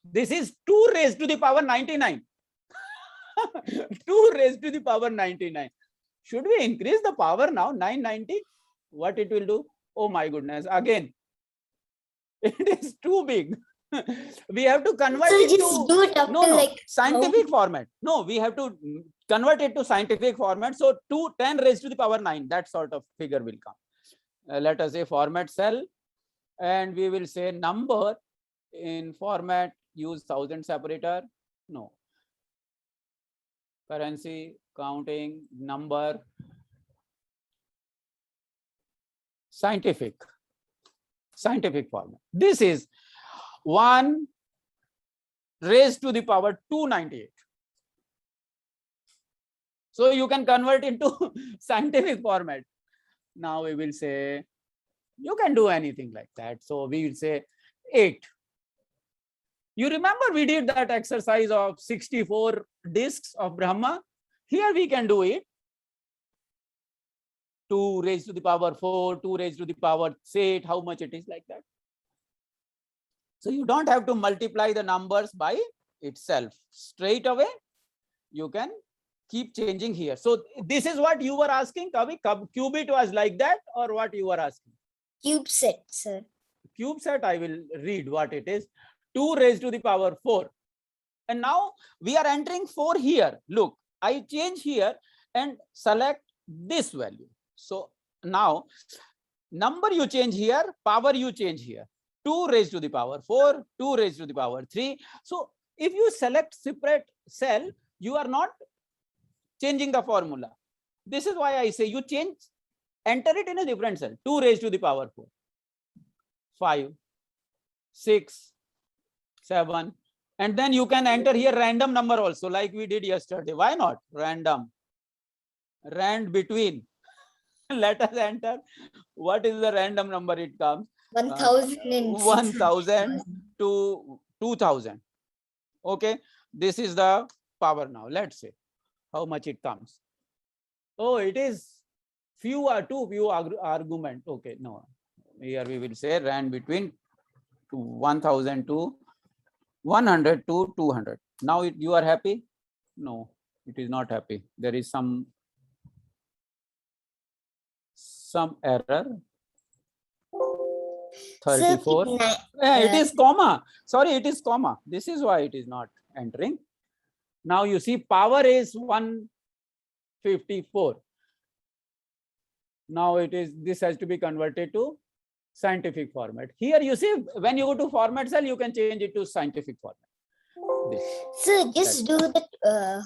This is 2 raised to the power 99. 2 raised to the power 99. Should we increase the power now? 990. What it will do? Oh my goodness. Again, it is too big. We have to convert So it just to do it up to like scientific format. No, we have to convert it to scientific format. So 10 raised to the power 9, that sort of figure will come. Let us say format cell, and we will say number in format, use 1000 separator. No. currency, counting, number, scientific format. This is 1 raised to the power 298. So you can convert into scientific format. Now we will say, you can do anything like that. So we will say 8. You remember we did that exercise of 64 discs of Brahma? Here we can do it. 2 raised to the power 4, 2 raised to the power 8, how much it is, like that. So you don't have to multiply the numbers by itself. Straight away, you can keep changing here. So this is what you were asking, Kavi? Qubit was like that, or what you were asking? CubeSat, sir. CubeSat, I will read what it is. 2 raised to the power 4. And now we are entering 4 here. Look, I change here and select this value. So now number you change here, power you change here. 2 raised to the power 4, 2 raised to the power 3. So if you select separate cell, you are not changing the formula. This is why I say you change, enter it in a different cell. 2 raised to the power 4, 5, 6, 7. And then you can enter here random number also, like we did yesterday. Why not? Random. Rand between. Let us enter. What is the random number it comes? 1000 to 2000. Okay. This is the power now. Let's say how much it comes. Oh, it is few argument. Okay. No. Here we will say rand between 1000 to 100 to 200. Now you are happy? No, it is not happy. There is some error. 34. It is comma. Sorry, it is comma. This is why it is not entering. Now you see power is 154. Now this has to be converted to scientific format. Here you see, when you go to format cell, you can change it to scientific format. This. So just do the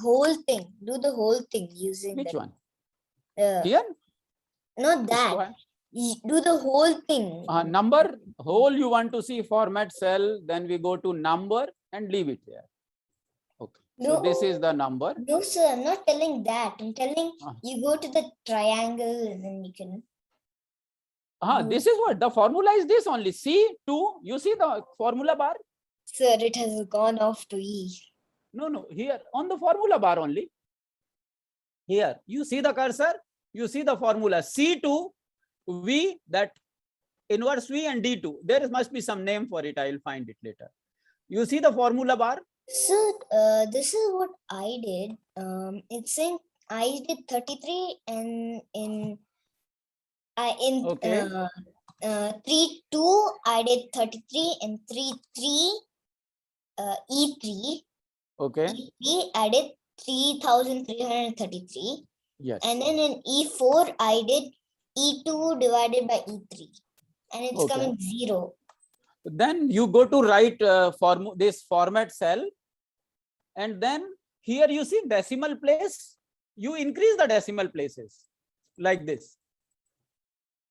whole thing. Do the whole thing using which that. one? Here? Not that. Do the whole thing. Number, whole you want to see format cell, then we go to number and leave it there. Okay. No, so this is the number. No, sir, I'm not telling that. I'm telling you go to the triangle and then you can. This is what the formula is. This only C2. You see the formula bar? Sir, it has gone off to E. No. Here on the formula bar only. Here you see the cursor. You see the formula C2 V, that inverse V, and D2. There must be some name for it. I will find it later. You see the formula bar. So this is what I did. It's saying I did 33 and in 3-2 I did 33 and 3-3 E3. Okay. E3 I did 3333. Yes. And then in E4 I did E2 divided by E3, and it's coming 0. Then you go to write this format cell, and then here you see decimal place. You increase the decimal places like this.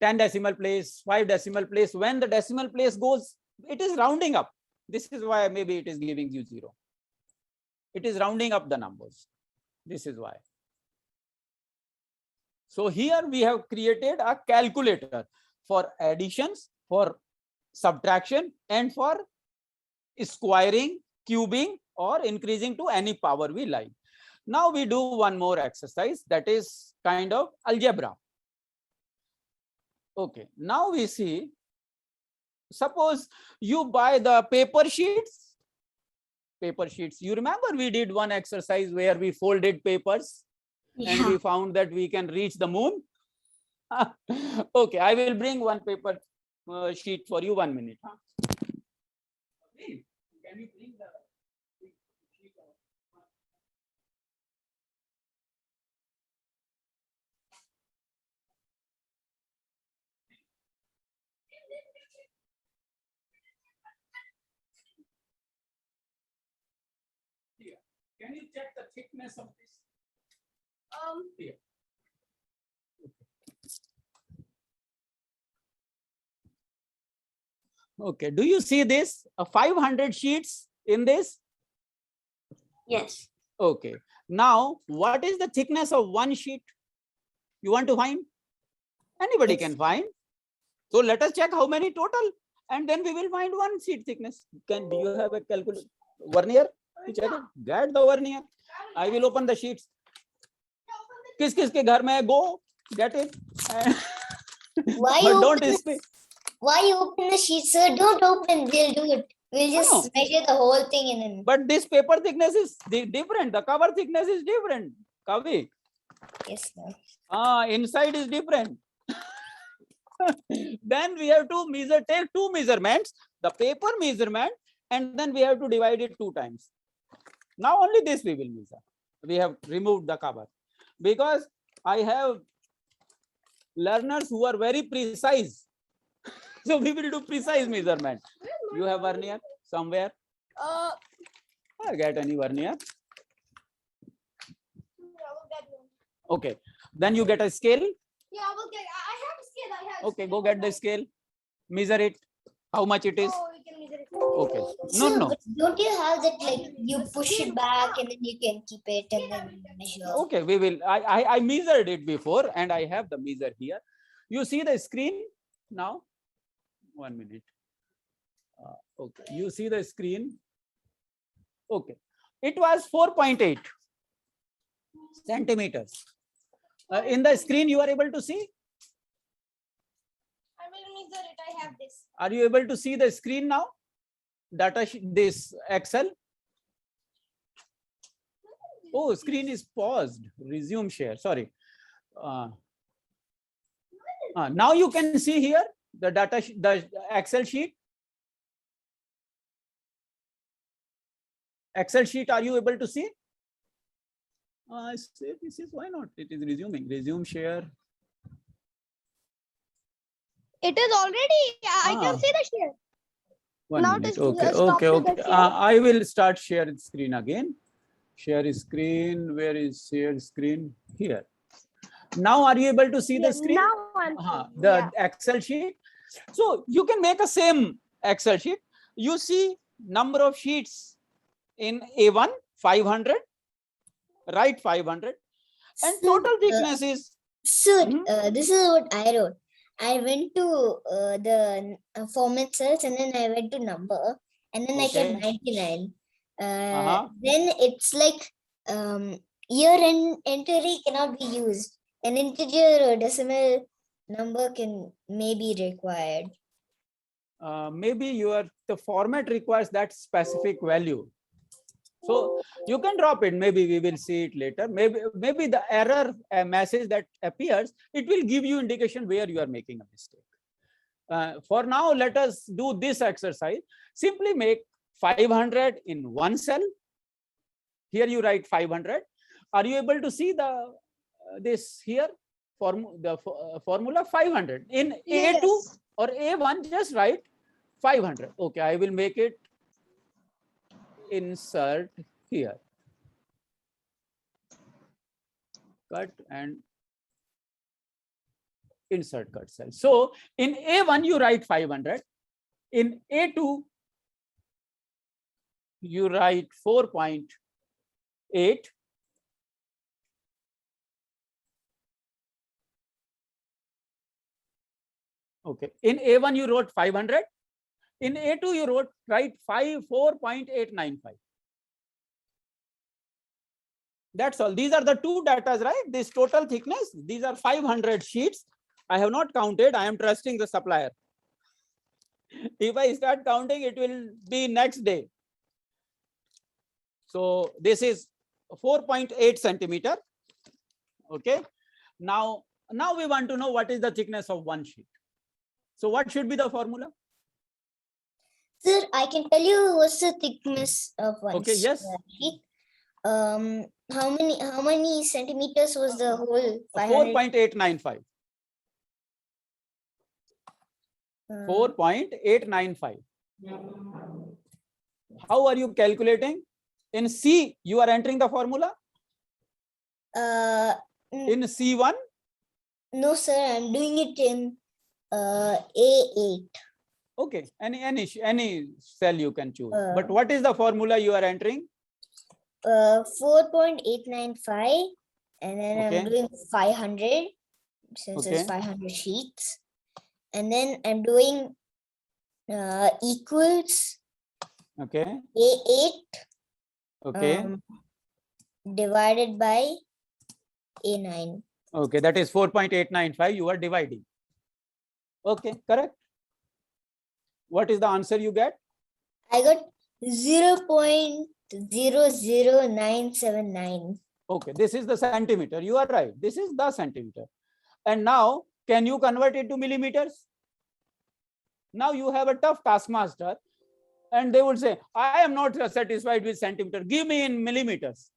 10 decimal place, 5 decimal place. When the decimal place goes, it is rounding up. This is why maybe it is giving you 0. It is rounding up the numbers. This is why. So here we have created a calculator for additions, for subtraction, and for squaring, cubing, or increasing to any power we like. Now we do one more exercise, that is kind of algebra. Okay, now we see, suppose you buy the paper sheets. You remember we did one exercise where we folded papers and we found that we can reach the moon. Okay, I will bring one paper sheet for you. 1 minute. Can you bring the sheet? Can you check the thickness of this? Okay, do you see this? 500 sheets in this? Yes. Okay. Now, what is the thickness of one sheet? You want to find? Anybody Yes. can find. So let us check how many total, and then we will find one sheet thickness. Do you have a calculator? Vernier? Check it. Get the vernier. I will open the sheets. किस किस के घर में है? Go get it. Why But you don't open speak. Why you open the sheet, sir? Don't open. We'll do it. We'll just No. measure the whole thing and then. But this paper thickness is different. The cover thickness is different. Kavi. Yes, sir. Inside is different. Then we have to take two measurements, the paper measurement, and then we have to divide it 2 times. Now only this we will measure. We have removed the cover because I have learners who are very precise. So we will do precise measurement. You have vernier somewhere? Get any vernier. Okay. Then you get a scale. Yeah, I will get. I have a scale. I have. Okay, go get the scale. Measure it. How much it is? Oh, you can measure it. Okay. Sir, No. but don't you have that, like, you push it back and then you can keep it and then measure? Okay, we will. I measured it before and I have the measure here. You see the screen now? 1 minute. Okay, you see the screen? Okay. It was 4.8 centimeters. In the screen, you are able to see? I will measure it. I have this. Are you able to see the screen now? This Excel? Oh, screen is paused. Resume share. Sorry. Now you can see here the the Excel sheet. Excel sheet, are you able to see? This is why not? It is resuming. Resume share. It is already. I Ah. can see the share. 1 Now it minute. is, Okay, stopped okay, the okay. share. I will start share screen again. Share screen. Where is share screen? Here. Now, are you able to see the screen? Now I'm The Excel sheet. So you can make a same Excel sheet. You see number of sheets in A1 500. Write 500, and Sir, total thickness is. Sir, Mhm. this is what I wrote. I went to the format cells and then I went to number and then I Okay. kept 99. Uh-huh. Then it's like year end entry cannot be used. An integer or decimal number can maybe required. Maybe the format requires that specific value. So you can drop it. Maybe we will see it later. Maybe the error message that appears, it will give you indication where you are making a mistake. For now, let us do this exercise. Simply make 500 in one cell. Here you write 500. Are you able to see this here? Formula 500 in A2 Yes. or A1, just write 500. Okay, I will make it insert here. Cut and insert cut cell. So in A1 you write 500. In A2 you write 4.8. Okay. In A1 you wrote 500. In A2 you write 4.895. That's all. These are the two datas, right? This total thickness. These are 500 sheets. I have not counted. I am trusting the supplier. If I start counting, it will be next day. So this is 4.8 centimeter. Okay. Now we want to know what is the thickness of one sheet. So what should be the formula? Sir, I can tell you what's the thickness of one Okay, yes. sheet. How many centimeters was the whole 500? 4.895. 4.895. How are you calculating? In C, you are entering the formula? In C1? No, sir. I'm doing it in A8. Okay, any cell you can choose. But Uh, what is the formula you are entering? 4.895, and then Okay. I'm doing 500 since Okay. it's 500 sheets, and then I'm doing equals Okay. A8 Okay. divided by A9. Okay, that is 4.895. You are dividing. Okay, correct. What is the answer you get? I got 0.00979. Okay, this is the centimeter. You are right. This is the centimeter. And now, can you convert it to millimeters? Now you have a tough taskmaster, and they would say, I am not satisfied with centimeter. Give me in millimeters.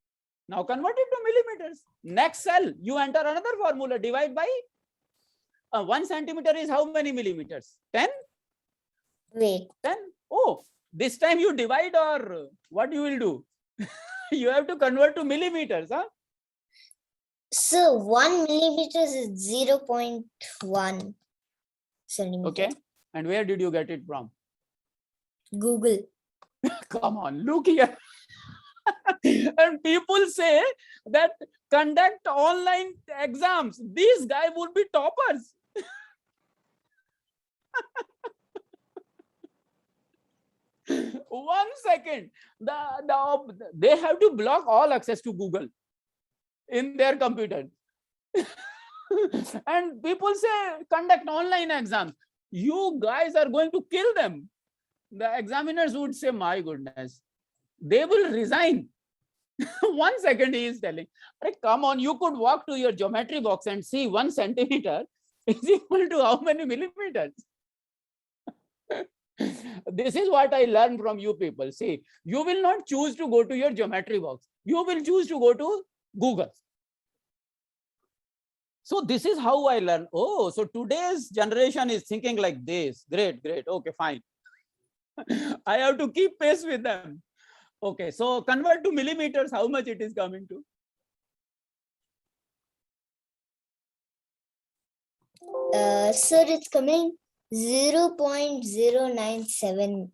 Now convert it to millimeters. Next cell, you enter another formula. Divide by 1 centimeter is how many millimeters? 10? Wait, 10? Oh, this time you divide, or what you will do? You have to convert to millimeters. Huh? so 1 millimeters is 0.1 centimeter. Okay. And where did you get it from? Google. Come on, look here. And people say that conduct online exams. These guys would be toppers. One second. They have to block all access to Google in their computer. And people say conduct online exams. You guys are going to kill them. The examiners would say, my goodness, they will resign. 1 second, he is telling, come on, you could walk to your geometry box and see 1 centimeter is equal to how many millimeters. This is what I learned from you people. See, you will not choose to go to your geometry box. You will choose to go to Google. So this is how I learned. Oh, so today's generation is thinking like this. Great, great. Okay, fine. I have to keep pace with them. Okay, so convert to millimeters, how much it is coming to? Sir, it's coming 0.097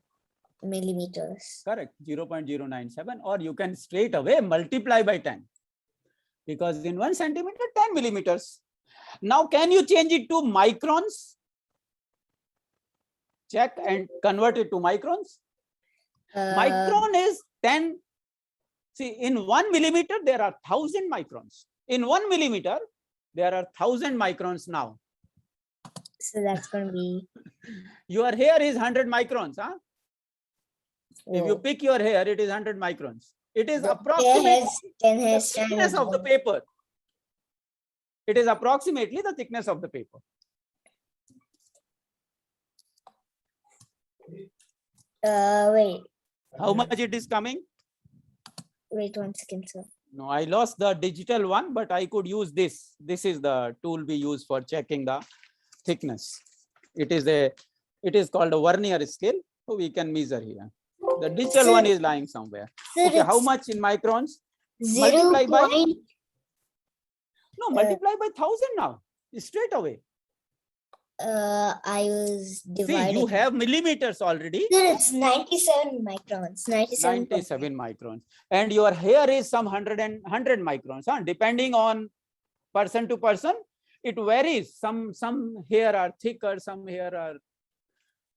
millimeters. Correct, 0.097, or you can straight away multiply by 10. Because in 1 centimeter, 10 millimeters. Now, can you change it to microns? Check and convert it to microns. Micron is 10. See, in 1 millimeter, there are 1000 microns. In 1 millimeter, there are 1000 microns now. So that's going to be. Your hair is 100 microns. Huh? Whoa. If you pick your hair, it is 100 microns. It is The approximately hair the thickness of the paper. It is approximately the thickness of the paper. Wait. How much it is coming? Wait 1 second, sir. No, I lost the digital one, but I could use this. This is the tool we use for checking the thickness. It is called a vernier scale, so we can measure here. The digital one is lying somewhere. Sir, Okay, how much in microns? 0. Multiply by multiply by 1000 now, straight away. I was dividing. See, you have millimeters already. Sir, it's 97 microns. 97 microns. And your hair is some 100 microns. Huh? Depending on person to person, it varies. Some hair are thicker, some hair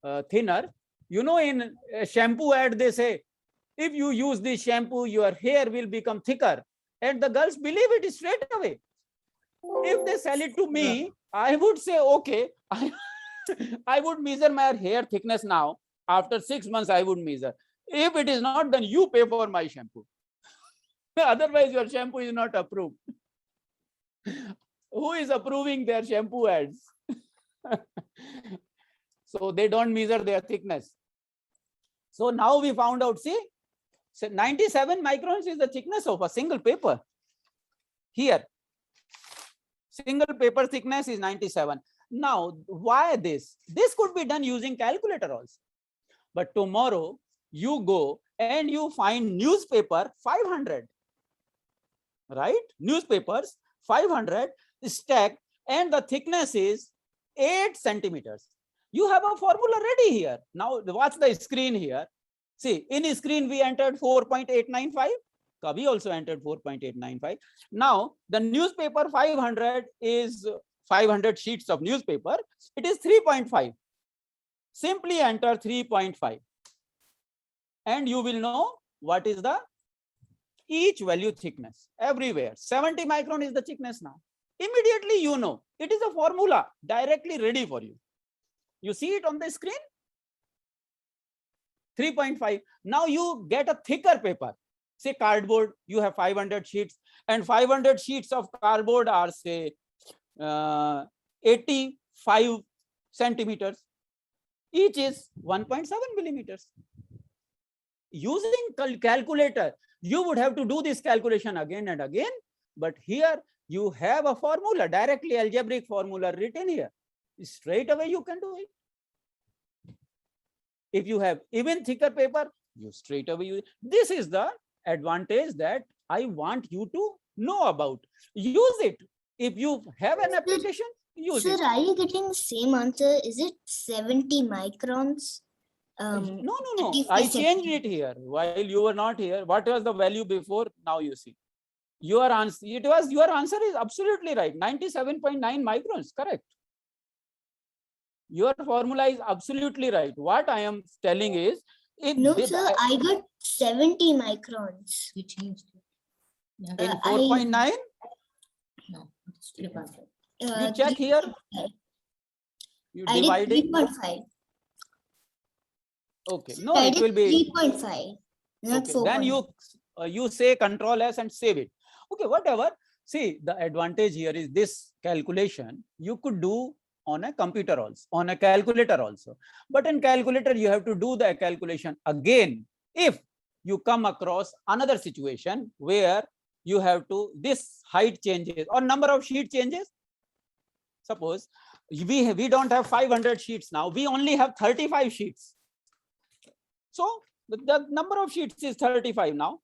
are thinner. You know, in a shampoo ad, they say, if you use this shampoo, your hair will become thicker. And the girls believe it straight away. If they sell it to me, I would say, okay, I would measure my hair thickness now. After 6 months, I would measure. If it is not, then you pay for my shampoo. Otherwise, your shampoo is not approved. Who is approving their shampoo ads? So they don't measure their thickness. So now we found out, see, 97 microns is the thickness of a single paper. Here, single paper thickness is 97. Now, why this? This could be done using calculator also. But tomorrow, you go and you find newspaper 500. right? Newspapers, 500 stacked, and the thickness is 8 centimeters. You have a formula ready here. Now watch the screen here. See, in screen we entered 4.895. Kavi also entered 4.895. Now the newspaper 500 is 500 sheets of newspaper. It is 3.5. Simply enter 3.5. And you will know what is the each value thickness everywhere. 70 micron is the thickness now. Immediately you know. It is a formula directly ready for you. You see it on the screen? 3.5. Now you get a thicker paper. Say cardboard, you have 500 sheets, and 500 sheets of cardboard are say 85 centimeters. Each is 1.7 millimeters. Using calculator, you would have to do this calculation again and again. But here you have a formula, directly algebraic formula written here. Straight away you can do it. If you have even thicker paper, you straight away use it. This is the advantage that I want you to know about. Use it. If you have an application, use it. Sir, are you getting the same answer? Is it 70 microns? No. I 35 changed it here while you were not here. What was the value before? Now you see. Your answer, your answer is absolutely right. 97.9 microns, correct. Your formula is absolutely right. What I am telling is, No, sir, I got 70 microns. You changed it. Yeah. in 4.9, No, it's 3.5. you check here. You I divide did it. 3.5. Okay, no, I it did will be 3.5, not okay. 4. Then you say Control S and save it. Okay, whatever. See, the advantage here is this calculation you could do on a computer also, on a calculator also. But in calculator, you have to do the calculation again if you come across another situation where you have to, this height changes or number of sheet changes. Suppose we don't have 500 sheets now, we only have 35 sheets. So the number of sheets is 35 now.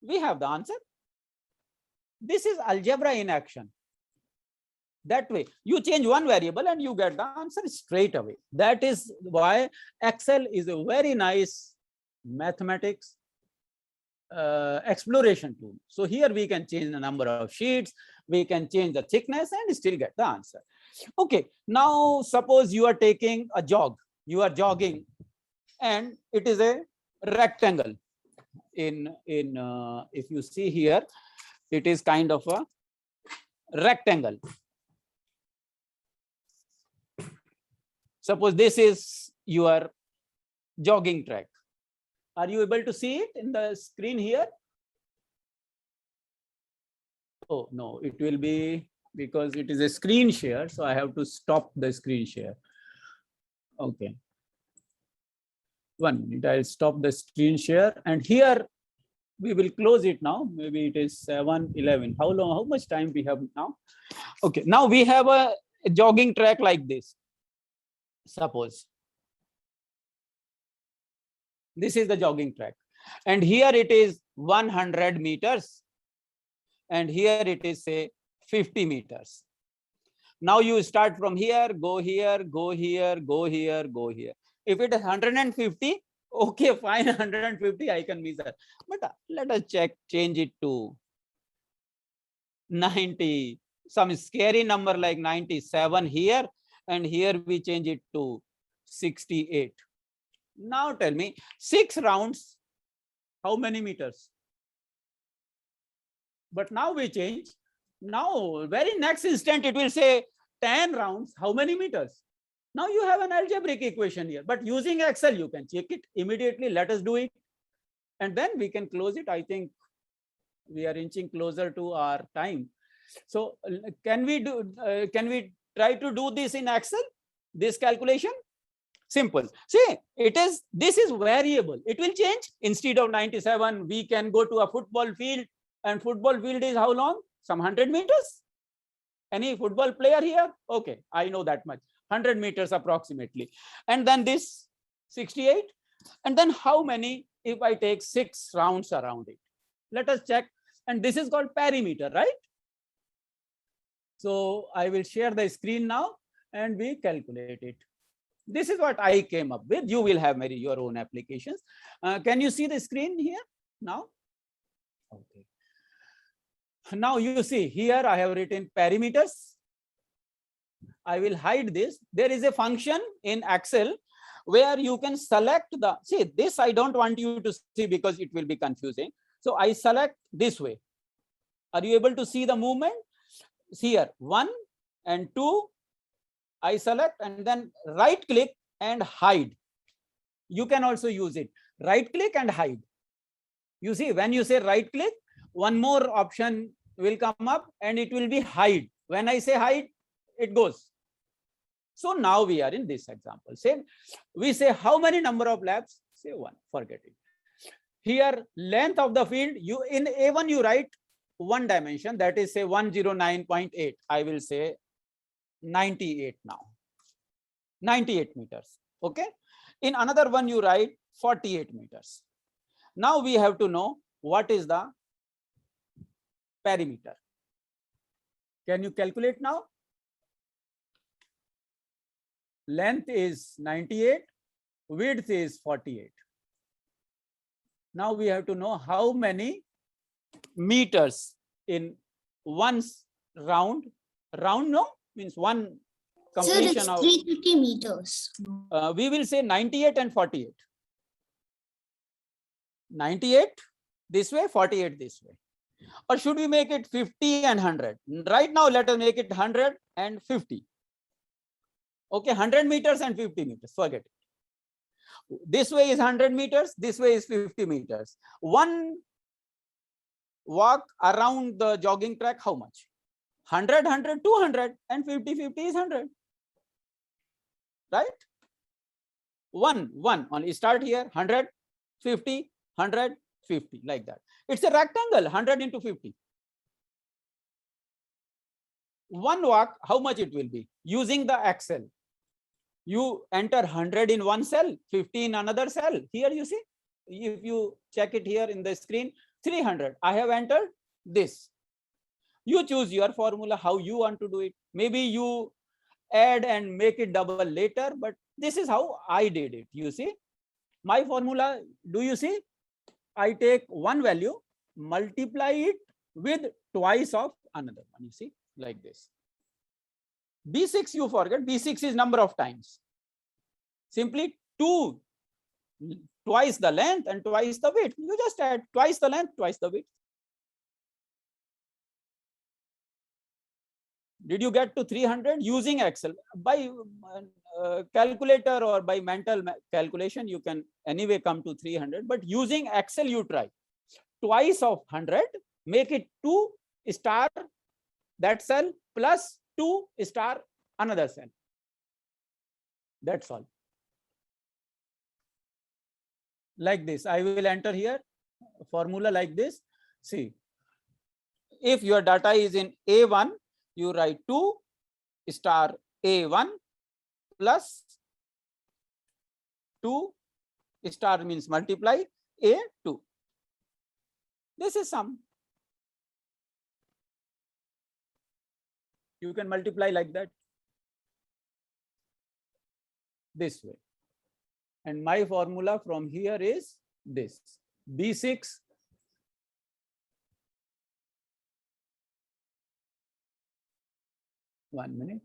We have the answer. This is algebra in action. That way, you change one variable and you get the answer straight away. That is why Excel is a very nice mathematics exploration tool. So here we can change the number of sheets, we can change the thickness and still get the answer. Okay, now suppose you are taking a jog, you are jogging and it is a rectangle. If you see here, it is kind of a rectangle. Suppose this is your jogging track. Are you able to see it in the screen here? Oh, no, it will be because it is a screen share. So I have to stop the screen share. Okay. 1 minute, I'll stop the screen share. And here we will close it now. Maybe it is 7:11. How long, how much time we have now? Okay, now we have a jogging track like this. Suppose this is the jogging track and here it is 100 meters and here it is say 50 meters. Now you start from here, go here, go here, go here, go here. If it is 150, okay, fine, 150 I can measure. But let us change it to 90, some scary number like 97 here, and here we change it to 68. Now tell me, 6 rounds, how many meters? But now we change. Now, very next instant, it will say 10 rounds, how many meters? Now you have an algebraic equation here, but using Excel, you can check it immediately. Let us do it. And then we can close it. I think we are inching closer to our time. So can we try to do this in Excel, this calculation? Simple. See, this is variable. It will change. Instead of 97, we can go to a football field, and football field is how long? Some 100 meters. Any football player here? Okay, I know that much. 100 meters approximately. And then this 68. And then how many if I take 6 rounds around it? Let us check. and this is called perimeter, right? So I will share the screen now and we calculate it. This is what I came up with. You will have maybe your own applications. Can you see the screen here now? Okay. Now you see here I have written perimeters. I will hide this. There is a function in Excel where you can select the, see this I don't want you to see because it will be confusing. So I select this way. Are you able to see the movement? See here 1 and 2. I select and then right click and hide. You can also use it. Right click and hide. You see, when you say right click, one more option will come up and it will be hide. When I say hide, it goes. So now we are in this example. Say we say how many number of laps? Say 1. Forget it. Here length of the field, you in A1 you write one dimension, that is say 109.8. I will say 98 now. 98 meters. Okay. In another one you write 48 meters. Now we have to know what is the perimeter. Can you calculate now? Length is 98, width is 48. Now we have to know how many meters in one round. Round no means one completion. Sir, it's 350 meters. We will say 98 and 48. 98 this way, 48 this way. Or should we make it 50 and 100? Right now let us make it 100 and 50. Okay, 100 meters and 50 meters, forget it. This way is 100 meters, this way is 50 meters. One walk around the jogging track, how much? 100, 100, 200 and 50, 50 is 100. Right? One, only start here, 100, 50, 100, 50, like that. It's a rectangle, 100 into 50. One walk, how much it will be? Using the Excel. You enter 100 in one cell, 50 in another cell. Here you see, if you check it here in the screen, 300. I have entered this. You choose your formula, how you want to do it. Maybe you add and make it double later, but this is how I did it. You see, my formula, do you see? I take one value, multiply it with twice of another one. You see, like this. B6 you forget, B6 is number of times. Simply 2, twice the length and twice the width. You just add twice the length, twice the width. Did you get to 300 using Excel? By calculator or by mental calculation, you can anyway come to 300, but using Excel you try. Twice of 100, make it 2 star that cell plus 2 star another cell. That's all. Like this, I will enter here formula like this. See, if your data is in A1, you write 2 star A1 plus 2 star means multiply A2. This is sum. You can multiply like that, this way. And my formula from here is this, B6 1 minute.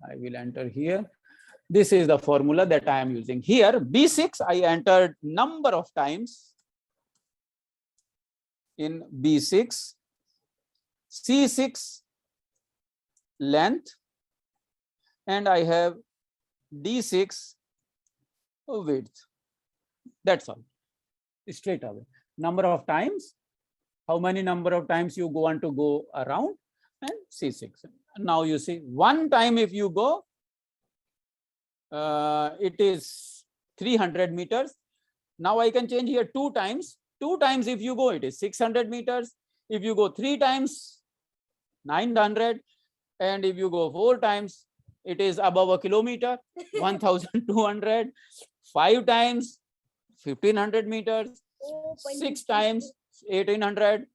I will enter here. This is the formula that I am using here. B6 I entered number of times in B6, C6 length, and I have D6 width. That's all. Straight away. Number of times, how many number of times you want to go around, and C6. Now you see, one time if you go, it is 300 meters. Now I can change here 2 times. 2 times if you go, it is 600 meters. If you go 3 times, 900. And if you go 4 times, it is above a kilometer, 1200. 5 times, 1500 meters. 6 times, 1800.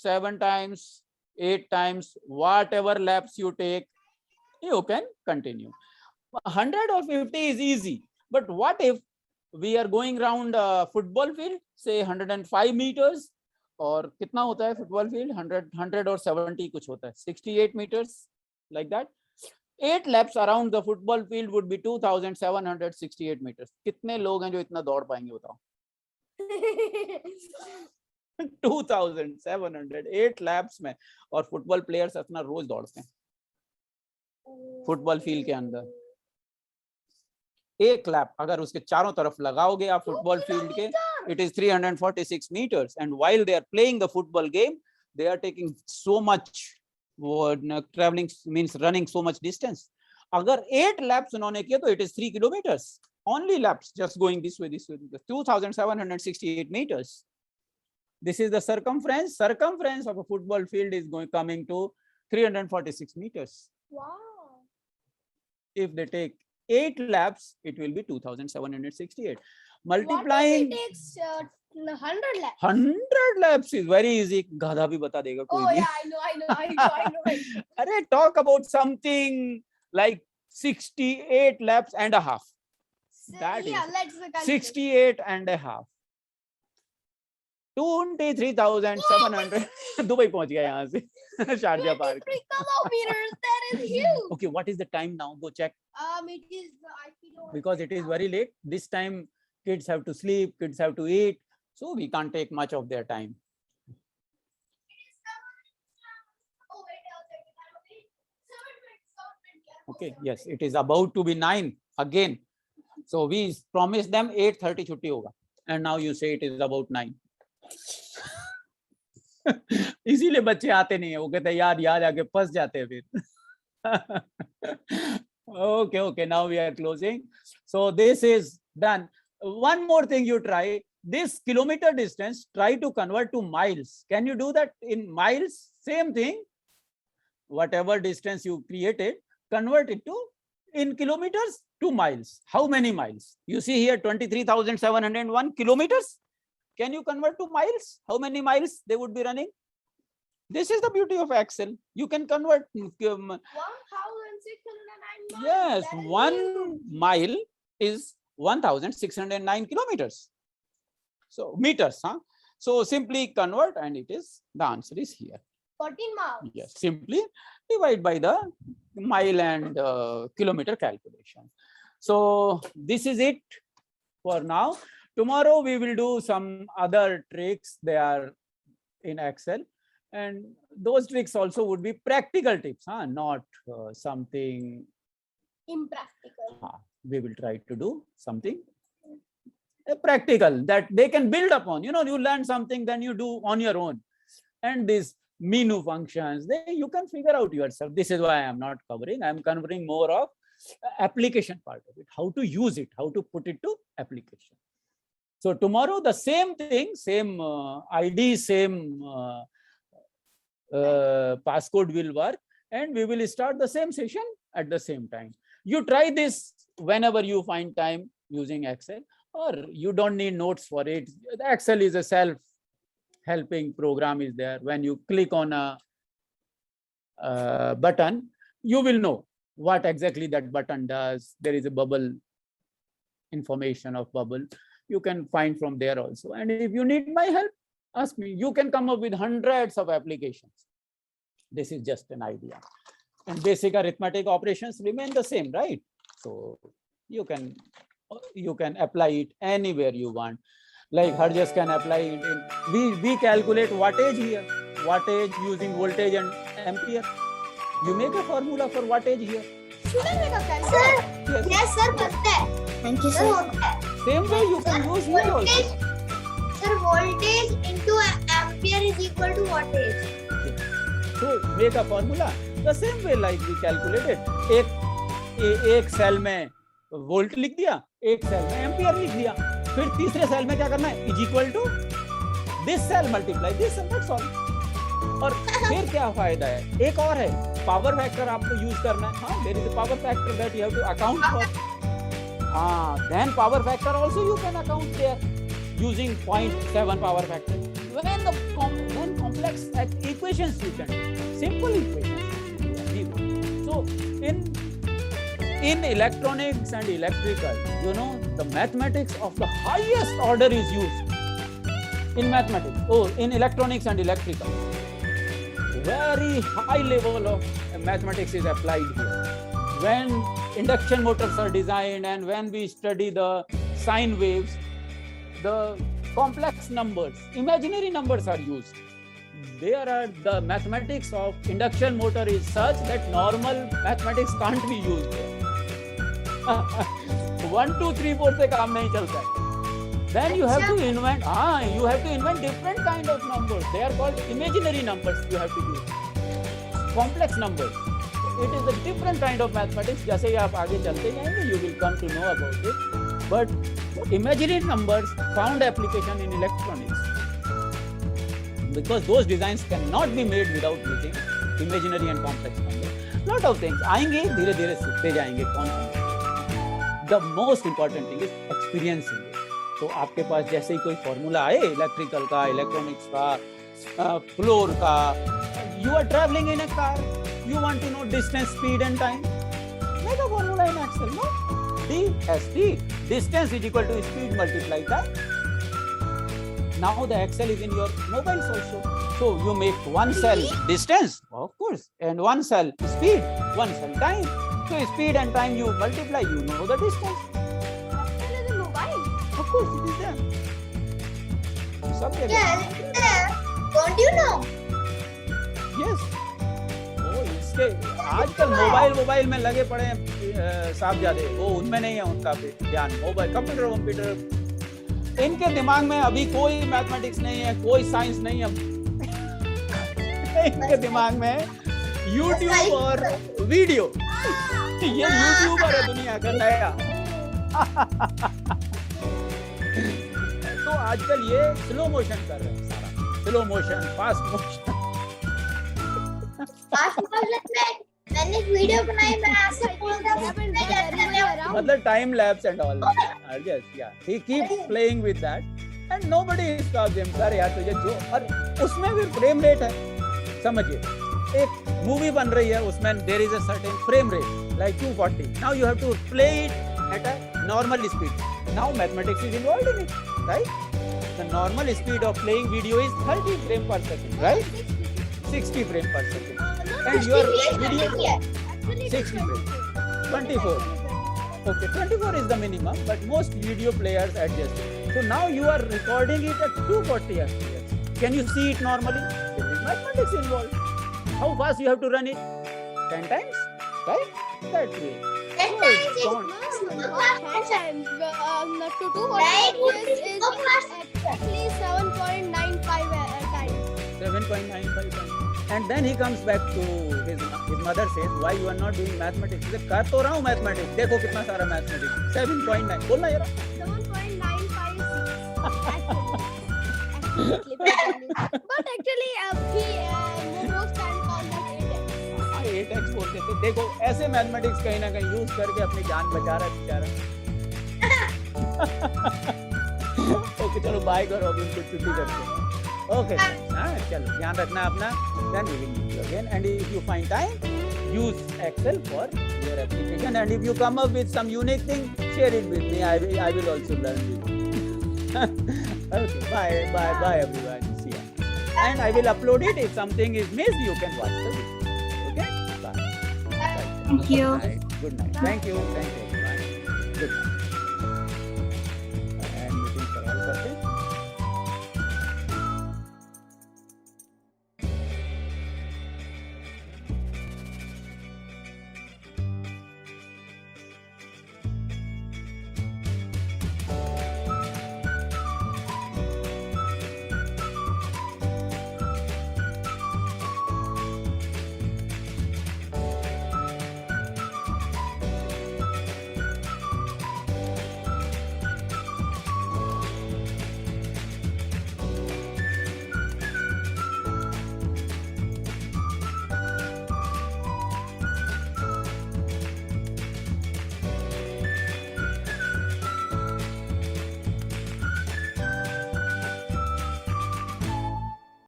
7 times, 8 times, whatever laps you take, you can continue. 100 or 50 is easy. But what if we are going around a football field, say 105 meters, और कितना होता है football field? 100 or 70 कुछ होता है, 68 meters, like that. 8 laps around the football field would be 2768 meters. कितने लोग हैं जो इतना दौड़ पाएंगे बताओ? 2708 laps में, और फुटबॉल प्लेयर्स अपना रोज दौड़ते हैं फुटबॉल फील्ड के अंदर. एक लैप अगर उसके चारों तरफ लगाओगे आप फुटबॉल फील्ड के, it is 346 meters, and while they are playing the football game, they are taking so much traveling, means running so much distance. अगर 8 laps उन्होंने किया तो it is 3 kilometers only laps, just going this way, 2768 meters. This is the circumference of a football field is coming to 346 meters. Wow. If they take 8 laps, it will be 2768. Multiplying. What if it takes 100 laps? 100 laps is very easy. गाधा भी बता देगा कोई Oh भी. yeah, I know. अरे talk about something like 68 laps and a half. That Yeah, is let's calculate. 68 and a half. 23,700. Dubai पहुंच गया यहाँ से. Sharjah park. 23 kilometers. That is huge. Okay, what is the time now? Go check. It is. I don't Because it is very late. This time kids have to sleep, kids have to eat, so we can't take much of their time. Okay, yes, it is about to be 9 again. So we promised them 8:30 छुट्टी होगा, and now you say it is about 9. इसीलिए बच्चे आते नहीं है, वो कहते हैं याद आके फंस जाते हैं फिर. Okay, now we are closing. So this is done. One more thing you try. This kilometer distance, try to convert to miles. Can you do that in miles? Same thing. Whatever distance you created, convert it to in kilometers to miles. How many miles? You see here 23,701 kilometers. Can you convert to miles? How many miles they would be running? This is the beauty of Excel. You can convert. 1,609 miles. Yes, That is 1 mile is 1,609 kilometers. So meters, huh? So simply convert, and it is the answer is here. 14 miles. Yes, simply divide by the mile and kilometer calculation. So this is it for now. Tomorrow we will do some other tricks. They are in Excel, and those tricks also would be practical tips, huh? Not something Impractical. we will try to do something practical that they can build upon. You learn something, then you do on your own. And these menu functions, you can figure out yourself. This is why I am not covering. I am covering more of application part of it, how to use it, how to put it to application. So tomorrow the same thing, same ID, same passcode will work, and we will start the same session at the same time. You try this whenever you find time using Excel, or you don't need notes for it. Excel is a self-helping program is there. When you click on a button, you will know what exactly that button does. There is a bubble, information of bubble. You can find from there also. And if you need my help, ask me. You can come up with hundreds of applications. This is just an idea. And basic arithmetic operations remain the same, right? So you can apply it anywhere you want. Like Harjas can apply it in, we calculate wattage here, wattage using voltage and ampere. You make a formula for wattage here. Should I make a calculator? Yes, sir. पता है. Thank you, sir. Same way you can use here also. Sir, voltage into ampere is equal to wattage. So make a formula the same way like we calculated. एक cell में volt लिख दिया, एक cell में ampere लिख दिया, फिर तीसरे सेल में क्या करना है, is equal to this cell multiply this, that's all. और फिर क्या फायदा है, एक और है, पावर फैक्टर आपको यूज करना है. हाँ, there is a power factor that you have to account for. Then power factor also you can account there using 0.7 power factor. When complex complex equations you can do, simple equations. Anyway. So in electronics and electrical, you know, the mathematics of the highest order is used in mathematics. Oh, in electronics and electrical, very high level of mathematics is applied here. When induction motors are designed and when we study the sine waves, the complex numbers, imaginary numbers are used. There are the mathematics of induction motor is such that normal mathematics can't be used there. 1, 2, 3, 4 से काम नहीं चलता है. Then you have to invent different kind of numbers. They are called imaginary numbers. You have to use complex numbers. It is a different kind of mathematics. जैसे ही आप आगे चलते जाएंगे, you will come to know about it. But imaginary numbers found application in electronics because those designs cannot be made without using imaginary and complex numbers. Lot of things आएंगे, धीरे-धीरे सीखते जाएंगे कौन. The most important thing is experiencing it. तो आपके पास जैसे ही कोई formula आए इलेक्ट्रिकल का, इलेक्ट्रॉनिक्स का, फ्लोर का, you are traveling in a car, you want to know distance, speed and time, make a formula in Excel, no? DST, distance is equal to speed multiply time. Now the Excel is in your mobile also. So you make one cell distance, of course, and one cell speed, one cell time. So speed and time you multiply, you know the distance. Excel is in mobile. Of course, it is there. सब जगह. Yeah, it's there. Don't you know? Yes. वो इसके आजकल mobile में लगे पड़े हैं साहबजादे, वो उनमें नहीं है उनका ध्यान. मोबाइल, कंप्यूटर, इनके दिमाग में अभी कोई मैथमेटिक्स नहीं है, कोई साइंस नहीं है. इनके दिमाग में यूट्यूब और वीडियो. ये यूट्यूबर है दुनिया का नया. तो आजकल ये स्लो मोशन कर रहे हैं सारा. Slow motion, fast motion. Fast motion में मैंने एक वीडियो बनाई, मैं आपसे बोलता हूँ मतलब time lapse and all. Yes, yeah. He keeps playing with that and nobody stops him. Sir यार तुझे जो, और उसमें भी फ्रेम रेट है. समझिए, एक मूवी बन रही है, उसमें there is a certain frame rate like 240. Now you have to play it at a normal speed. Now mathematics is involved in it, right? The normal speed of playing video is 30 frames per second, right? 60 frames per second. And your video 60 frames. 24. Okay, 24 is the minimum, but most video players adjust it. So now you are recording it at 240 FPS. Can you see it normally? There is mathematics involved. How fast you have to run it? 10 times, right? That way. 10 No, times is don't. Not 10 times. To 240 Right, is so fast. actually 7.95 times. 7.95 times. And then he comes back to his mother says, why you are not doing mathematics? He said, कर तो रहा हूँ mathematics. देखो कितना सारा mathematics. 7.9. बोलना यार. 7.956 but actually most time call that 8x. 8x बोलते थे. देखो ऐसे mathematics कहीं ना कहीं यूज करके अपनी जान बचा रहा है बेचारा. ओके चलो बाय करो, अभी उनको छुट्टी करते हैं. Okay, चलो ध्यान रखना अपना. Then we will meet you again. And if you find time, use Excel for your application. And if you come up with some unique thing, share it with me. I will also learn with you. Okay, bye everyone. See ya. And I will upload it. If something is missed, you can watch the video. Okay, bye. Thank you. Good night. Thank you. Bye. Good night.